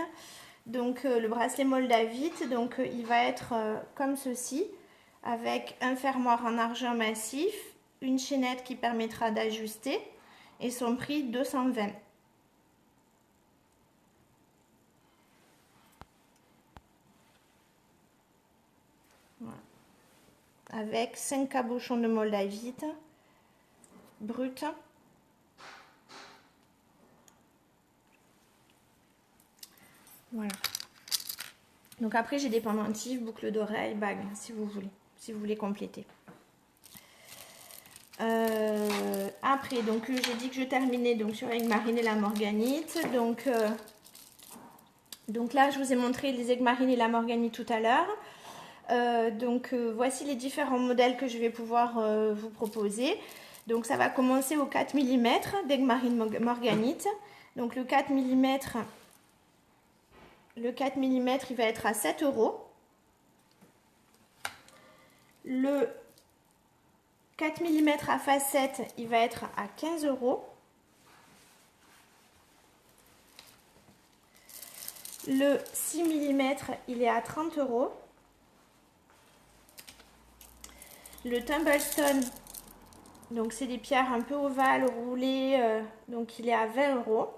Donc le bracelet moldavite, donc il va être comme ceci, avec un fermoir en argent massif, une chaînette qui permettra d'ajuster et son prix 220. Voilà. Avec 5 cabochons de moldavite brut. Voilà. Donc après j'ai des pendentifs, boucles d'oreilles, bagues, si vous voulez compléter. Après, donc j'ai dit que je terminais donc sur l'aigle marine et la morganite. Donc là, je vous ai montré les aigles marines et la morganite tout à l'heure. Voici les différents modèles que je vais pouvoir vous proposer. Donc ça va commencer au 4 mm d'aigle marine morganite. Donc le 4 mm, il va être à 7 €. Le 4 mm à facette, il va être à 15 €. Le 6 mm, il est à 30 €. Le Tumblestone, donc c'est des pierres un peu ovales, roulées, donc il est à 20 €.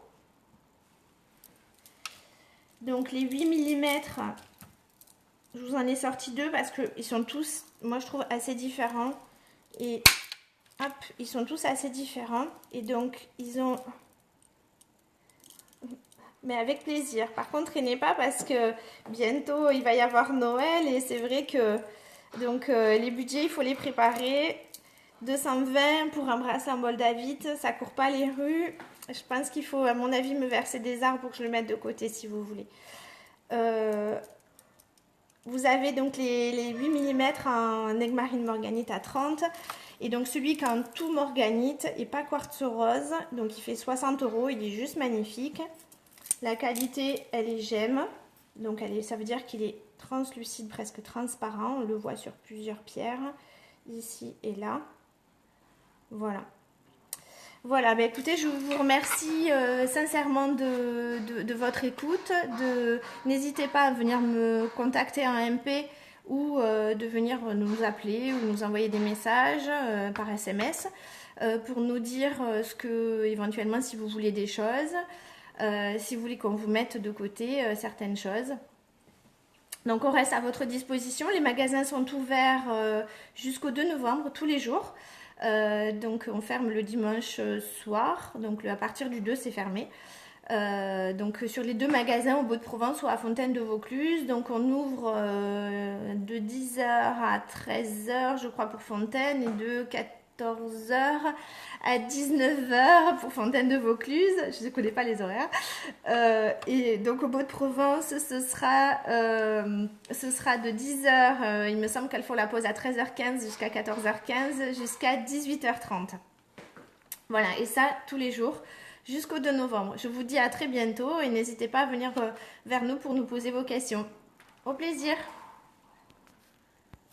Donc les 8 mm, je vous en ai sorti deux parce qu'ils sont tous, moi je trouve, assez différents. Et hop, ils sont tous assez différents. Et donc ils ont... Mais avec plaisir. Par contre, traînez pas parce que bientôt il va y avoir Noël. Et c'est vrai que donc les budgets, il faut les préparer. 220 pour un bracelet en moldavite, ça court pas les rues. Je pense qu'il faut, à mon avis, me verser des arbres pour que je le mette de côté si vous voulez. Vous avez donc les 8 mm en Egmarine morganite à 30. Et donc celui qui a un tout morganite et pas quartz rose. Donc il fait 60 €. Il est juste magnifique. La qualité, elle est gemme. Donc ça veut dire qu'il est translucide, presque transparent. On le voit sur plusieurs pierres. Ici et là. Voilà. Voilà, bah écoutez, je vous remercie sincèrement de votre écoute. N'hésitez pas à venir me contacter en MP ou de venir nous appeler ou nous envoyer des messages par SMS pour nous dire ce que, éventuellement, si vous voulez des choses, si vous voulez qu'on vous mette de côté certaines choses. Donc on reste à votre disposition. Les magasins sont ouverts jusqu'au 2 novembre, tous les jours. Donc on ferme le dimanche soir, donc à partir du 2 c'est fermé. Donc sur les deux magasins au Beau-de-Provence ou à Fontaine de Vaucluse, donc on ouvre de 10h à 13h je crois pour Fontaine et de 14h à 19h pour Fontaine de Vaucluse, je ne connais pas les horaires. Et donc au Beau-de-Provence ce sera de 10h, il me semble qu'elles font la pause à 13h15 jusqu'à 14h15 jusqu'à 18h30. Voilà, et ça tous les jours jusqu'au 2 novembre. Je vous dis à très bientôt et n'hésitez pas à venir vers nous pour nous poser vos questions. Au plaisir!